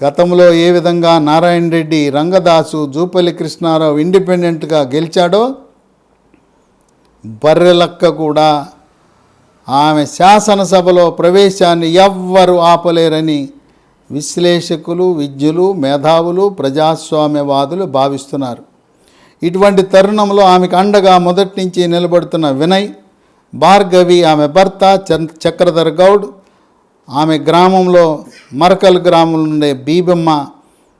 Speaker 1: గతంలో ఏ విధంగా నారాయణ రెడ్డి, రంగదాసు, జూపల్లి కృష్ణారావు ఇండిపెండెంట్గా గెలిచాడో బర్రెలక్క కూడా ఆమె శాసనసభలో ప్రవేశాన్ని ఎవ్వరు ఆపలేరని విశ్లేషకులు, విజ్ఞులు, మేధావులు, ప్రజాస్వామ్యవాదులు భావిస్తున్నారు. ఇటువంటి తరుణంలో ఆమెకు అండగా మొదటి నుంచి నిలబడుతున్న వినయ్, భార్గవి, ఆమె భర్త చక్రధర్ గౌడ్, ఆమె గ్రామంలో మరకల్ గ్రామం నుండే బీబమ్మ,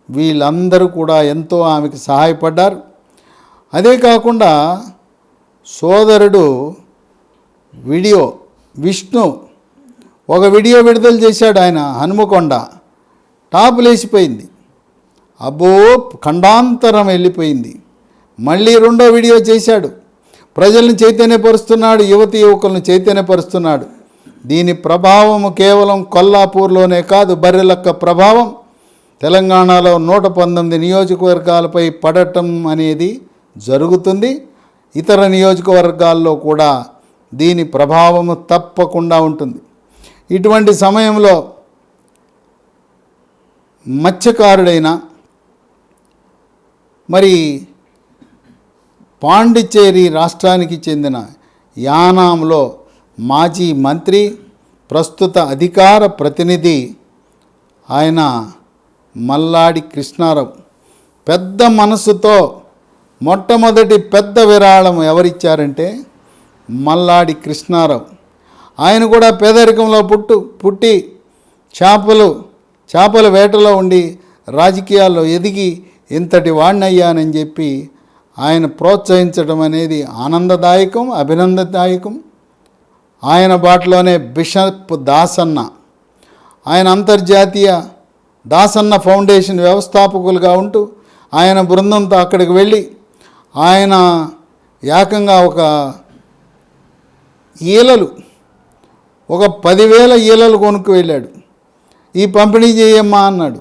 Speaker 1: వీళ్ళందరూ కూడా ఎంతో ఆమెకు సహాయపడ్డారు. అదే కాకుండా సోదరుడు విష్ణు ఒక వీడియో విడుదల చేశాడు. ఆయన హనుమకొండ టాప్ లేచిపోయింది, అబ్బో ఖండాంతరం వెళ్ళిపోయింది. మళ్ళీ రెండో వీడియో చేశాడు, ప్రజలను చైతన్యపరుస్తున్నాడు, యువతి యువకులను చైతన్యపరుస్తున్నాడు. దీని ప్రభావము కేవలం కొల్లాపూర్లోనే కాదు, బర్రెలక్క ప్రభావం తెలంగాణలో 119 నియోజకవర్గాలపై పడటం అనేది జరుగుతుంది. ఇతర నియోజకవర్గాల్లో కూడా దీని ప్రభావము తప్పకుండా ఉంటుంది. ఇటువంటి సమయంలో మత్స్యకారుడైన మరి పాండిచ్చేరి రాష్ట్రానికి చెందిన యానాంలో మాజీ మంత్రి, ప్రస్తుత అధికార ప్రతినిధి ఆయన మల్లాడి కృష్ణారావు పెద్ద మనసుతో మొట్టమొదటి పెద్ద విరాళం ఎవరిచ్చారంటే మల్లాడి కృష్ణారావు. ఆయన కూడా పేదరికంలో పుట్టి చేపల వేటలో ఉండి రాజకీయాల్లో ఎదిగి ఇంతటి వాడినయ్యానని చెప్పి ఆయన ప్రోత్సహించడం అనేది ఆనందదాయకం, అభినందదాయకం. ఆయన బాటలోనే బిషప్ దాసన్న, ఆయన అంతర్జాతీయ దాసన్న ఫౌండేషన్ వ్యవస్థాపకులుగా ఉంటూ ఆయన బృందంతో అక్కడికి వెళ్ళి ఆయన ఏకంగా ఒక 10,000 ఈలలు కొనుక్కు వెళ్ళాడు. ఈ పంపిణీ చేయమ్మా అన్నాడు.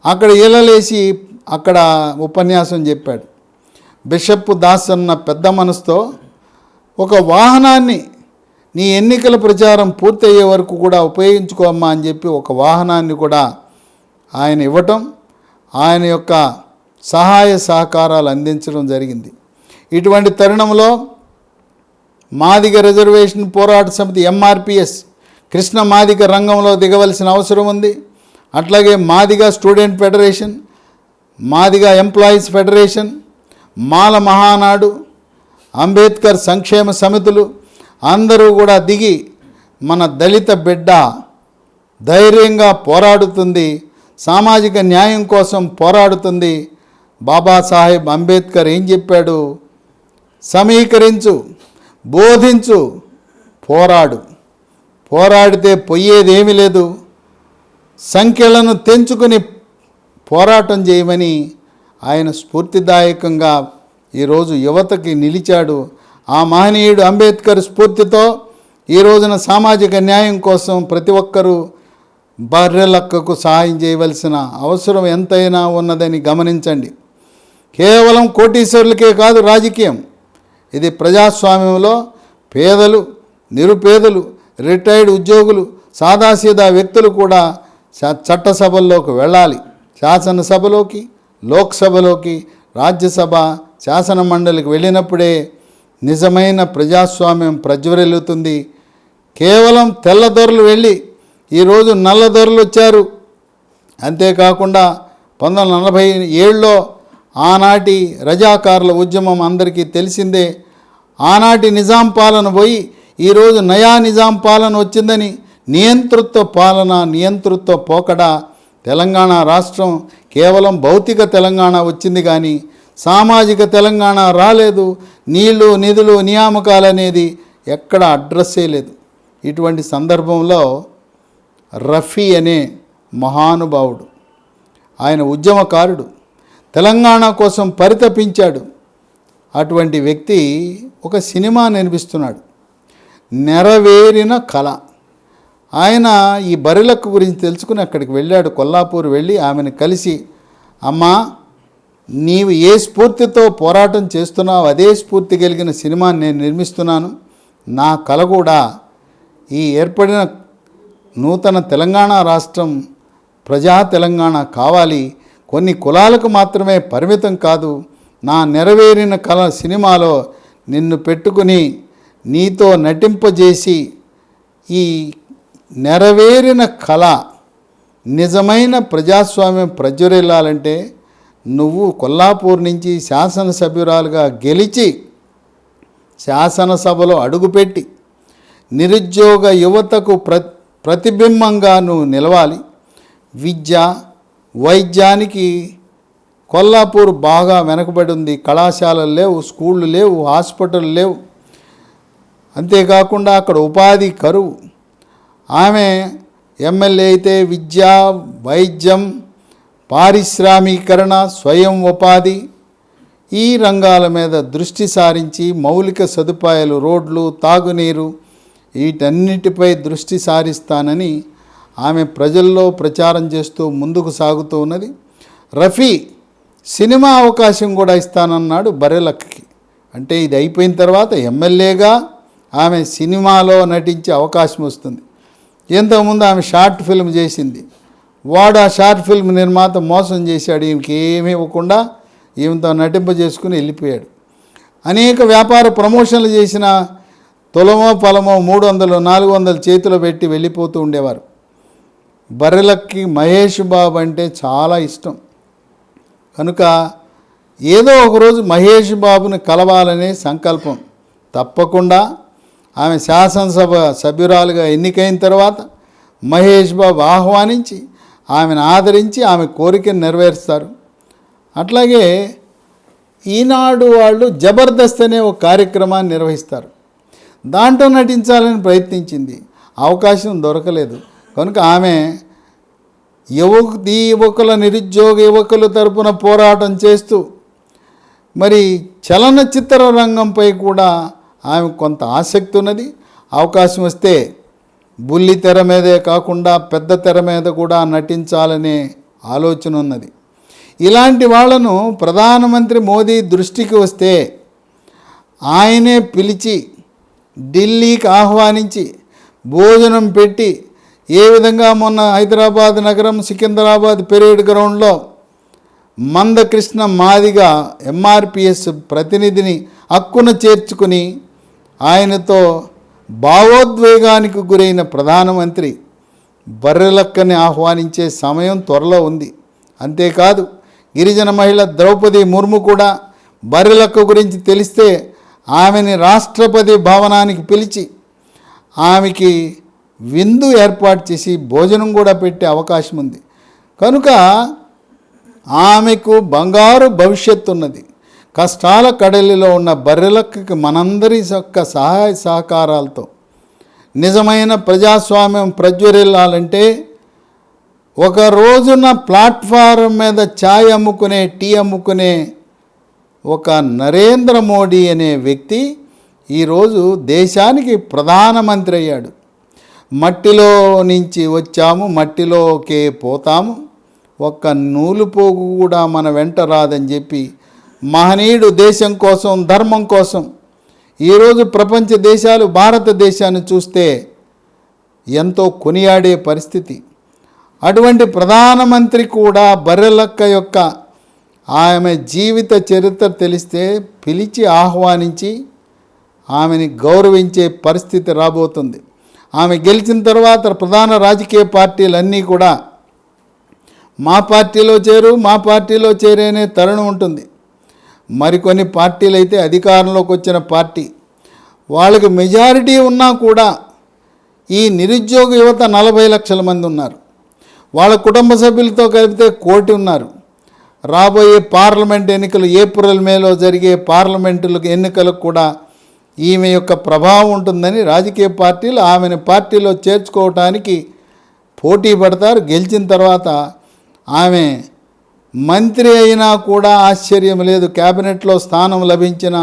Speaker 1: అక్కడ ఈలలేసి అక్కడ ఉపన్యాసం చెప్పాడు. బిషప్ దాసన్న పెద్ద మనసుతో ఒక వాహనాన్ని నీ ఎన్నికల ప్రచారం పూర్తయ్యే వరకు కూడా ఉపయోగించుకోమ్మా అని చెప్పి ఒక వాహనాన్ని కూడా ఆయన ఇవ్వటం, ఆయన యొక్క సహాయ సహకారాలు అందించడం జరిగింది. ఇటువంటి తరుణంలో మాదిగ రిజర్వేషన్ పోరాట సమితి MRPS కృష్ణ మాదిగ రంగంలో దిగవలసిన అవసరం ఉంది. అట్లాగే Madiga student federation, Madiga employees federation, Mala Mahanadu, Ambedkar సంక్షేమ సమితులు అందరూ కూడా దిగి మన దళిత బిడ్డ ధైర్యంగా పోరాడుతుంది, సామాజిక న్యాయం కోసం పోరాడుతుంది. బాబాసాహెబ్ అంబేద్కర్ ఏం చెప్పాడు? సమీకరించు, బోధించు, పోరాడితే పోయేదేమీ లేదు, సంఖ్యలను తెంచుకుని పోరాటం చేయమని ఆయన స్ఫూర్తిదాయకంగా ఈరోజు యువతకి నిలిచాడు. ఆ మహనీయుడు అంబేద్కర్ స్ఫూర్తితో ఈ రోజున సామాజిక న్యాయం కోసం ప్రతి ఒక్కరూ బర్రెలక్కకు సహాయం చేయవలసిన అవసరం ఎంతైనా ఉన్నదని గమనించండి. కేవలం కోటీశ్వరులకే కాదు రాజకీయం, ఇది ప్రజాస్వామ్యంలో పేదలు, నిరుపేదలు, రిటైర్డ్ ఉద్యోగులు, సాదాసీదా వ్యక్తులు కూడా చట్టసభల్లోకి వెళ్ళాలి. శాసనసభలోకి, లోక్సభలోకి, రాజ్యసభ, శాసన మండలికి వెళ్ళినప్పుడే నిజమైన ప్రజాస్వామ్యం ప్రజ్వరిల్లుతుంది. కేవలం తెల్లదొరలు వెళ్ళి ఈరోజు నల్లదొరలు వచ్చారు. అంతేకాకుండా 1947లో ఆనాటి రజాకారుల ఉద్యమం అందరికీ తెలిసిందే. ఆనాటి నిజాం పాలన పోయి ఈరోజు నయా నిజాం పాలన వచ్చిందని నియంతృత్వ పోకడ తెలంగాణ రాష్ట్రం కేవలం భౌతిక తెలంగాణ వచ్చింది కానీ సామాజిక తెలంగాణ రాలేదు. నీళ్లు, నిధులు, నియామకాలు అనేది ఎక్కడ అడ్రస్సే లేదు. ఇటువంటి సందర్భంలో రఫీ అనే మహానుభావుడు, ఆయన ఉద్యమకారుడు, తెలంగాణ కోసం పరితపించాడు. అటువంటి వ్యక్తి ఒక సినిమా నిర్మిస్తున్నాడు, నెరవేరిన కళ. ఆయన ఈ బరిలక్క గురించి తెలుసుకుని అక్కడికి వెళ్ళాడు. కొల్లాపూర్ వెళ్ళి ఆమెను కలిసి, అమ్మా నీవు ఏ స్ఫూర్తితో పోరాటం చేస్తున్నావు అదే స్ఫూర్తి కలిగిన సినిమాని నేను నిర్మిస్తున్నాను. నా కళ కూడా ఈ ఏర్పడిన నూతన తెలంగాణ రాష్ట్రం ప్రజా తెలంగాణ కావాలి, కొన్ని కులాలకు మాత్రమే పరిమితం కాదు. నా నెరవేరిన కళ సినిమాలో నిన్ను పెట్టుకుని నీతో నటింపజేసి ఈ నెరవేరిన కళ నిజమైన ప్రజాస్వామ్యం ప్రజ్వరిల్లాలంటే నువ్వు కొల్లాపూర్ నుంచి శాసనసభ్యురాలుగా గెలిచి శాసనసభలో అడుగుపెట్టి నిరుద్యోగ యువతకు ప్రతిబింబంగా నువ్వు నిలవాలి. విద్య, వైద్యానికి కొల్లాపూర్ బాగా వెనకబడి ఉంది. కళాశాలలు లేవు, స్కూళ్ళు లేవు, హాస్పిటల్ లేవు. అంతేకాకుండా అక్కడ ఉపాధి కరువు. ఆమె ఎమ్మెల్యే అయితే విద్య, వైద్యం, పారిశ్రామీకరణ, స్వయం ఉపాధి ఈ రంగాల మీద దృష్టి సారించి మౌలిక సదుపాయాలు, రోడ్లు, తాగునీరు వీటన్నిటిపై దృష్టి సారిస్తానని ఆమె ప్రజల్లో ప్రచారం చేస్తూ ముందుకు సాగుతూ ఉన్నది. రఫీ సినిమా అవకాశం కూడా ఇస్తానన్నాడు బర్రెలక్కకి. అంటే ఇది అయిపోయిన తర్వాత ఎమ్మెల్యేగా ఆమె సినిమాలో నటించే అవకాశం వస్తుంది. ఇంతకుముందు ఆమె షార్ట్ ఫిల్మ్ చేసింది. వాడు ఆ షార్ట్ ఫిల్మ్ నిర్మాత మోసం చేశాడు. ఈమెకి ఏమీ ఇవ్వకుండా ఈమెతో నటింపజేసుకుని వెళ్ళిపోయాడు. అనేక వ్యాపార ప్రమోషన్లు చేసిన తులమో పొలమో 300, 400 చేతిలో పెట్టి వెళ్ళిపోతూ ఉండేవారు. బర్రెలక్కి మహేష్ బాబు అంటే చాలా ఇష్టం కనుక ఏదో ఒకరోజు మహేష్ బాబుని కలవాలనే సంకల్పం. తప్పకుండా ఆమె శాసనసభ సభ్యురాలుగా ఎన్నికైన తర్వాత మహేష్ బాబు ఆహ్వానించి ఆమెను ఆదరించి ఆమె కోరికను నెరవేరుస్తారు. అట్లాగే ఈనాడు వాళ్ళు జబర్దస్త్ అనే ఒక కార్యక్రమాన్ని నిర్వహిస్తారు. దాంట్లో నటించాలని ప్రయత్నించింది, అవకాశం దొరకలేదు. కనుక ఆమె యువకుల నిరుద్యోగ యువకుల తరపున పోరాటం చేస్తూ మరి చలనచిత్ర రంగంపై కూడా ఆమె కొంత ఆసక్తి ఉన్నది. అవకాశం వస్తే బుల్లి తెర మీదే కాకుండా పెద్ద తెర మీద కూడా నటించాలనే ఆలోచన ఉన్నది. ఇలాంటి వాళ్ళను ప్రధానమంత్రి మోదీ దృష్టికి వస్తే ఆయనే పిలిచి ఢిల్లీకి ఆహ్వానించి భోజనం పెట్టి, ఏ విధంగా మొన్న హైదరాబాద్ నగరం సికింద్రాబాద్ పెరేడ్ గ్రౌండ్లో మందకృష్ణ మాదిగ ఎంఆర్పిఎస్ ప్రతినిధిని హక్కున చేర్చుకుని ఆయనతో భావోద్వేగానికి గురైన ప్రధానమంత్రి బర్రెలక్కని ఆహ్వానించే సమయం త్వరలో ఉంది. అంతేకాదు గిరిజన మహిళ ద్రౌపది ముర్ము కూడా బర్రెలక్క గురించి తెలిస్తే ఆమెని రాష్ట్రపతి భవనానికి పిలిచి ఆమెకి విందు ఏర్పాటు చేసి భోజనం కూడా పెట్టే అవకాశం ఉంది. కనుక ఆమెకు బంగారు భవిష్యత్తు ఉన్నది. కష్టాల కడలిలో ఉన్న బర్రెలక్కకి మనందరి యొక్క సహాయ సహకారాలతో నిజమైన ప్రజాస్వామ్యం ప్రజ్వరిల్లాలంటే ఒక రోజున ప్లాట్ఫారం మీద ఛాయ్ అమ్ముకునే టీ అమ్ముకునే ఒక నరేంద్ర మోడీ అనే వ్యక్తి ఈరోజు దేశానికి ప్రధానమంత్రి అయ్యాడు. మట్టిలో నుంచి వచ్చాము, మట్టిలోకే పోతాము, ఒక్క నూలు పోగు కూడా మన వెంట రాదని చెప్పి మహనీయుడు దేశం కోసం ధర్మం కోసం ఈరోజు ప్రపంచ దేశాలు భారతదేశాన్ని చూస్తే ఎంతో కొనియాడే పరిస్థితి. అటువంటి ప్రధానమంత్రి కూడా బర్రెలక్క యొక్క ఆమె జీవిత చరిత్ర తెలిస్తే పిలిచి ఆహ్వానించి ఆమెని గౌరవించే పరిస్థితి రాబోతుంది. ఆమె గెలిచిన తర్వాత ప్రధాన రాజకీయ పార్టీలన్నీ కూడా మా పార్టీలో చేరనే తరుణం ఉంటుంది. మరికొన్ని పార్టీలు అయితే అధికారంలోకి వచ్చిన పార్టీ వాళ్ళకి మెజారిటీ ఉన్నా కూడా ఈ నిరుద్యోగ యువత 40 లక్షల మంది ఉన్నారు. వాళ్ళ కుటుంబ సభ్యులతో కలిపితే 1 కోటి ఉన్నారు. రాబోయే పార్లమెంట్ ఎన్నికలు ఏప్రిల్ మేలో జరిగే పార్లమెంటు ఎన్నికలకు కూడా ఈమె యొక్క ప్రభావం ఉంటుందని రాజకీయ పార్టీలు ఆమెను పార్టీలో చేర్చుకోవటానికి పోటీ పడతారు. గెలిచిన తర్వాత ఆమె మంత్రి అయినా కూడా ఆశ్చర్యం లేదు, క్యాబినెట్లో స్థానం లభించిన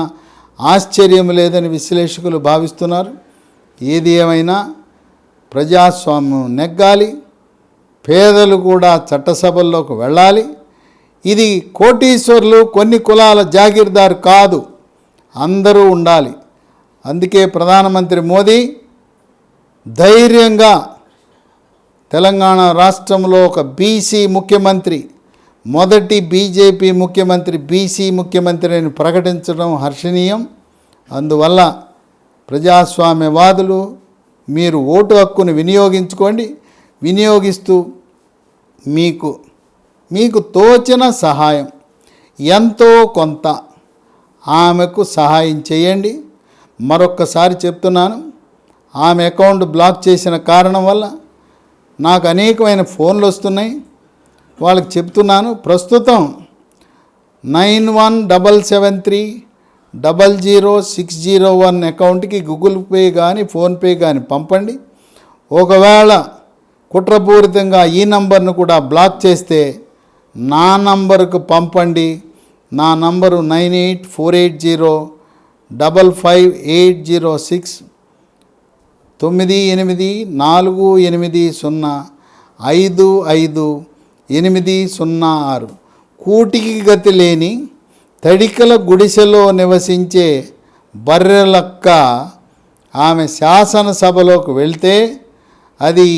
Speaker 1: ఆశ్చర్యం లేదని విశ్లేషకులు భావిస్తున్నారు. ఏది ఏమైనా ప్రజాస్వామ్యం నెగ్గాలి, పేదలు కూడా చట్టసభల్లోకి వెళ్ళాలి. ఇది కోటీశ్వర్లు కొన్ని కులాల జాగీర్దారు కాదు, అందరూ ఉండాలి. అందుకే ప్రధానమంత్రి మోదీ ధైర్యంగా తెలంగాణ రాష్ట్రంలో ఒక బీసీ ముఖ్యమంత్రి, మొదటి బీజేపీ ముఖ్యమంత్రి బీసీ ముఖ్యమంత్రిని ప్రకటించడం హర్షణీయం. అందువల్ల ప్రజాస్వామ్యవాదులు మీరు ఓటు హక్కును వినియోగించుకోండి. వినియోగిస్తూ మీకు తోచిన సహాయం ఎంతో కొంత ఆమెకు సహాయం చేయండి. మరొక్కసారి చెప్తున్నాను, ఆమె అకౌంట్ బ్లాక్ చేసిన కారణం వల్ల నాకు అనేకమైన ఫోన్లు వస్తున్నాయి. వాళ్ళకి చెప్తున్నాను, ప్రస్తుతం 9177300601 అకౌంట్కి గూగుల్ పే కానీ ఫోన్పే కానీ పంపండి. ఒకవేళ కుట్రపూరితంగా ఈ నంబర్ను కూడా బ్లాక్ చేస్తే నా నంబరుకు పంపండి. నా నంబరు 9848055806 9848055806. కూటికి గతి లేని తడికల గుడిసెలో నివసించే బర్రెలక్క ఆమె శాసనసభలోకి వెళ్తే అది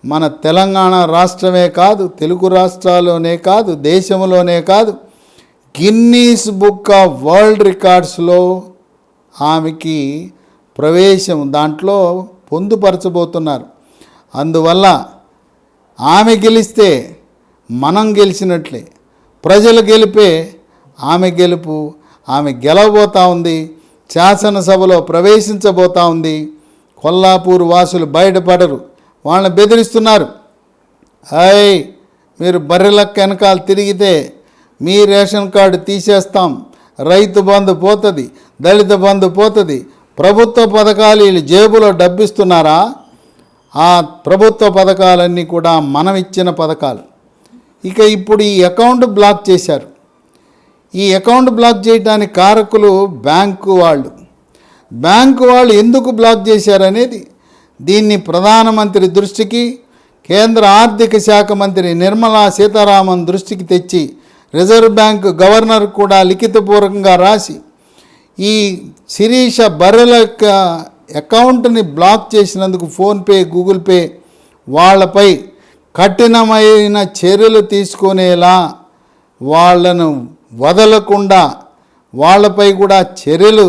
Speaker 1: మన తెలంగాణ రాష్ట్రమే కాదు, తెలుగు రాష్ట్రాల్లోనే కాదు, దేశంలోనే కాదు, గిన్నీస్ బుక్ ఆఫ్ వరల్డ్ రికార్డ్స్లో ఆమెకి ప్రవేశం దాంట్లో పొందుపరచబోతున్నారు. అందువల్ల ఆమె గెలిస్తే మనం గెలిచినట్లే, ప్రజల గెలిపే ఆమె గెలుపు. ఆమె గెలవబోతూ ఉంది, శాసనసభలో ప్రవేశించబోతూ ఉంది. కొల్లాపూర్ వాసులు బయటపడరు, వాళ్ళని బెదిరిస్తున్నారు. మీరు బర్రెలక్క వెనకాల తిరిగితే మీ రేషన్ కార్డు తీసేస్తాం, రైతు బంధు పోతుంది, దళిత బంధు పోతుంది, ప్రభుత్వ పథకాలు వీళ్ళు జేబులో డబ్బిస్తున్నారా? ఆ ప్రభుత్వ పథకాలన్నీ కూడా మనం ఇచ్చిన పథకాలు. ఇక ఇప్పుడు ఈ అకౌంట్ బ్లాక్ చేశారు. ఈ అకౌంట్ బ్లాక్ చేయడానికి కారకులు బ్యాంకు వాళ్ళు ఎందుకు బ్లాక్ చేశారనేది దీన్ని ప్రధానమంత్రి దృష్టికి, కేంద్ర ఆర్థిక శాఖ మంత్రి నిర్మలా సీతారామన్ దృష్టికి తెచ్చి రిజర్వ్ బ్యాంకు గవర్నర్ కూడా లిఖితపూర్వకంగా రాసి ఈ శిరీష బర్రెల అకౌంట్ని బ్లాక్ చేసినందుకు ఫోన్పే, గూగుల్ పే వాళ్ళపై కఠినమైన చర్యలు తీసుకునేలా, వాళ్ళను వదలకుండా వాళ్ళపై కూడా చర్యలు,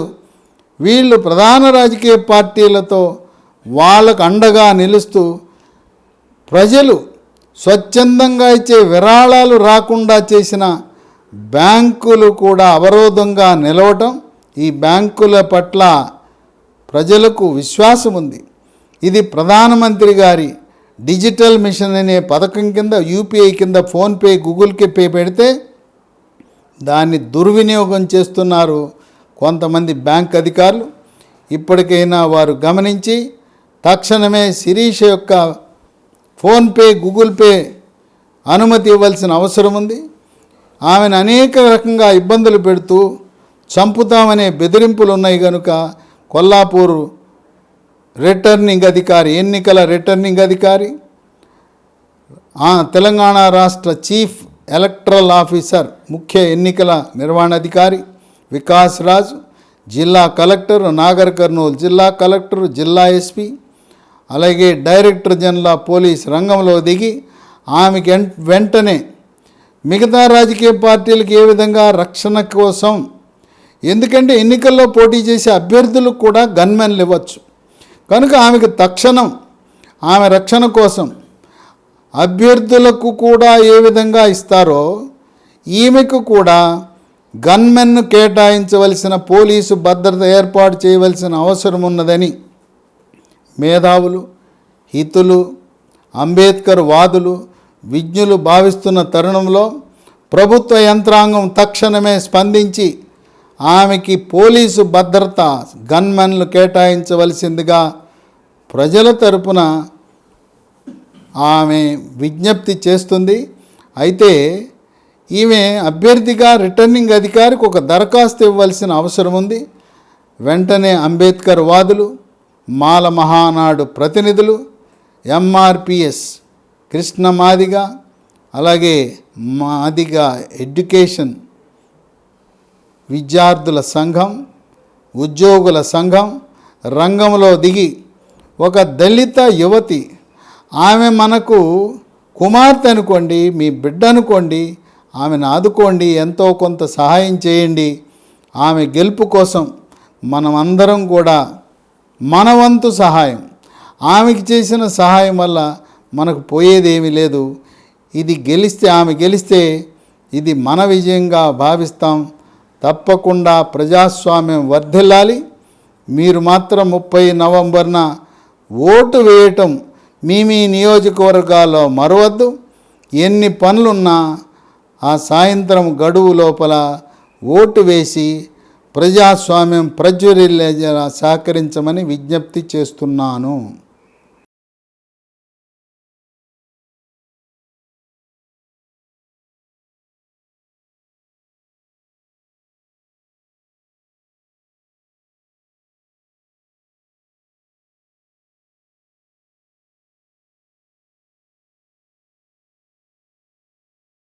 Speaker 1: వీళ్ళు ప్రధాన రాజకీయ పార్టీలతో వాళ్ళకు అండగా నిలుస్తూ ప్రజలు స్వచ్ఛందంగా ఇచ్చే విరాళాలు రాకుండా చేసిన బ్యాంకులు కూడా అవరోధంగా నిలవటం, ఈ బ్యాంకుల పట్ల ప్రజలకు విశ్వాసం ఉంది. ఇది ప్రధానమంత్రి గారి డిజిటల్ మిషన్ అనే పథకం కింద యూపీఐ కింద ఫోన్పే, గూగుల్ పే పెడితే దాన్ని దుర్వినియోగం చేస్తున్నారు కొంతమంది బ్యాంక్ అధికారులు. ఇప్పటికైనా వారు గమనించి తక్షణమే శిరీష యొక్క ఫోన్పే, గూగుల్ పే అనుమతి ఇవ్వాల్సిన అవసరం ఉంది. ఆమెను అనేక రకంగా ఇబ్బందులు పెడుతూ చంపుతామనే బెదిరింపులు ఉన్నాయి కనుక కొల్లాపూర్ ఎన్నికల రిటర్నింగ్ అధికారి, తెలంగాణ రాష్ట్ర చీఫ్ ఎలక్టరల్ ఆఫీసర్, ముఖ్య ఎన్నికల నిర్వహణాధికారి వికాస్ రాజ్, జిల్లా కలెక్టర్, నాగర్ కర్నూలు జిల్లా కలెక్టర్, జిల్లా ఎస్పీ, అలాగే డైరెక్టర్ జనరల్ ఆఫ్ పోలీస్ రంగంలో దిగి ఆమెకి వెంటనే మిగతా రాజకీయ పార్టీలకు ఏ విధంగా రక్షణ కోసం, ఎందుకంటే ఎన్నికల్లో పోటీ చేసే అభ్యర్థులకు కూడా గన్మెన్లు ఇవ్వచ్చు కనుక ఆమెకు తక్షణం ఆమె రక్షణ కోసం అభ్యర్థులకు కూడా ఏ విధంగా ఇస్తారో ఈమెకు కూడా గన్మెన్ను కేటాయించవలసిన పోలీసు భద్రత ఏర్పాటు చేయవలసిన అవసరం ఉన్నదని మేధావులు, హితులు, అంబేద్కర్ వాదులు, విజ్ఞులు భావిస్తున్న తరుణంలో ప్రభుత్వ యంత్రాంగం తక్షణమే స్పందించి ఆమెకి పోలీసు భద్రత, గన్మెన్లు కేటాయించవలసిందిగా ప్రజల తరపున ఆమె విజ్ఞప్తి చేస్తుంది. అయితే ఈమె అభ్యర్థిగా రిటర్నింగ్ అధికారికి ఒక దరఖాస్తు ఇవ్వాల్సిన అవసరం ఉంది. వెంటనే అంబేద్కర్ వాదులు, మాల మహానాడు ప్రతినిధులు, ఎంఆర్పిఎస్ కృష్ణ మాదిగ, అలాగే మాదిగ ఎడ్యుకేషన్ విద్యార్థుల సంఘం, ఉద్యోగుల సంఘం రంగంలో దిగి ఒక దళిత యువతి, ఆమె మనకు కుమార్తె అనుకోండి, మీ బిడ్డ అనుకోండి, ఆమెను ఆదుకోండి, ఎంతో కొంత సహాయం చేయండి. ఆమె గెలుపు కోసం మనమందరం కూడా మన వంతు సహాయం, ఆమెకి చేసిన సహాయం వల్ల మనకు పోయేదేమీ లేదు. ఆమె గెలిస్తే ఇది మన విజయంగా భావిస్తాం. తప్పకుండా ప్రజాస్వామ్యం వర్ధిల్లాలి. మీరు మాత్రం 30 నవంబర్న ఓటు వేయటం మీ నియోజకవర్గాల్లో మరవద్దు. ఎన్ని పనులున్నా ఆ సాయంత్రం గడువు లోపల ఓటు వేసి ప్రజాస్వామ్యం ప్రజ్వరిల్లేలా సహకరించమని విజ్ఞప్తి చేస్తున్నాను.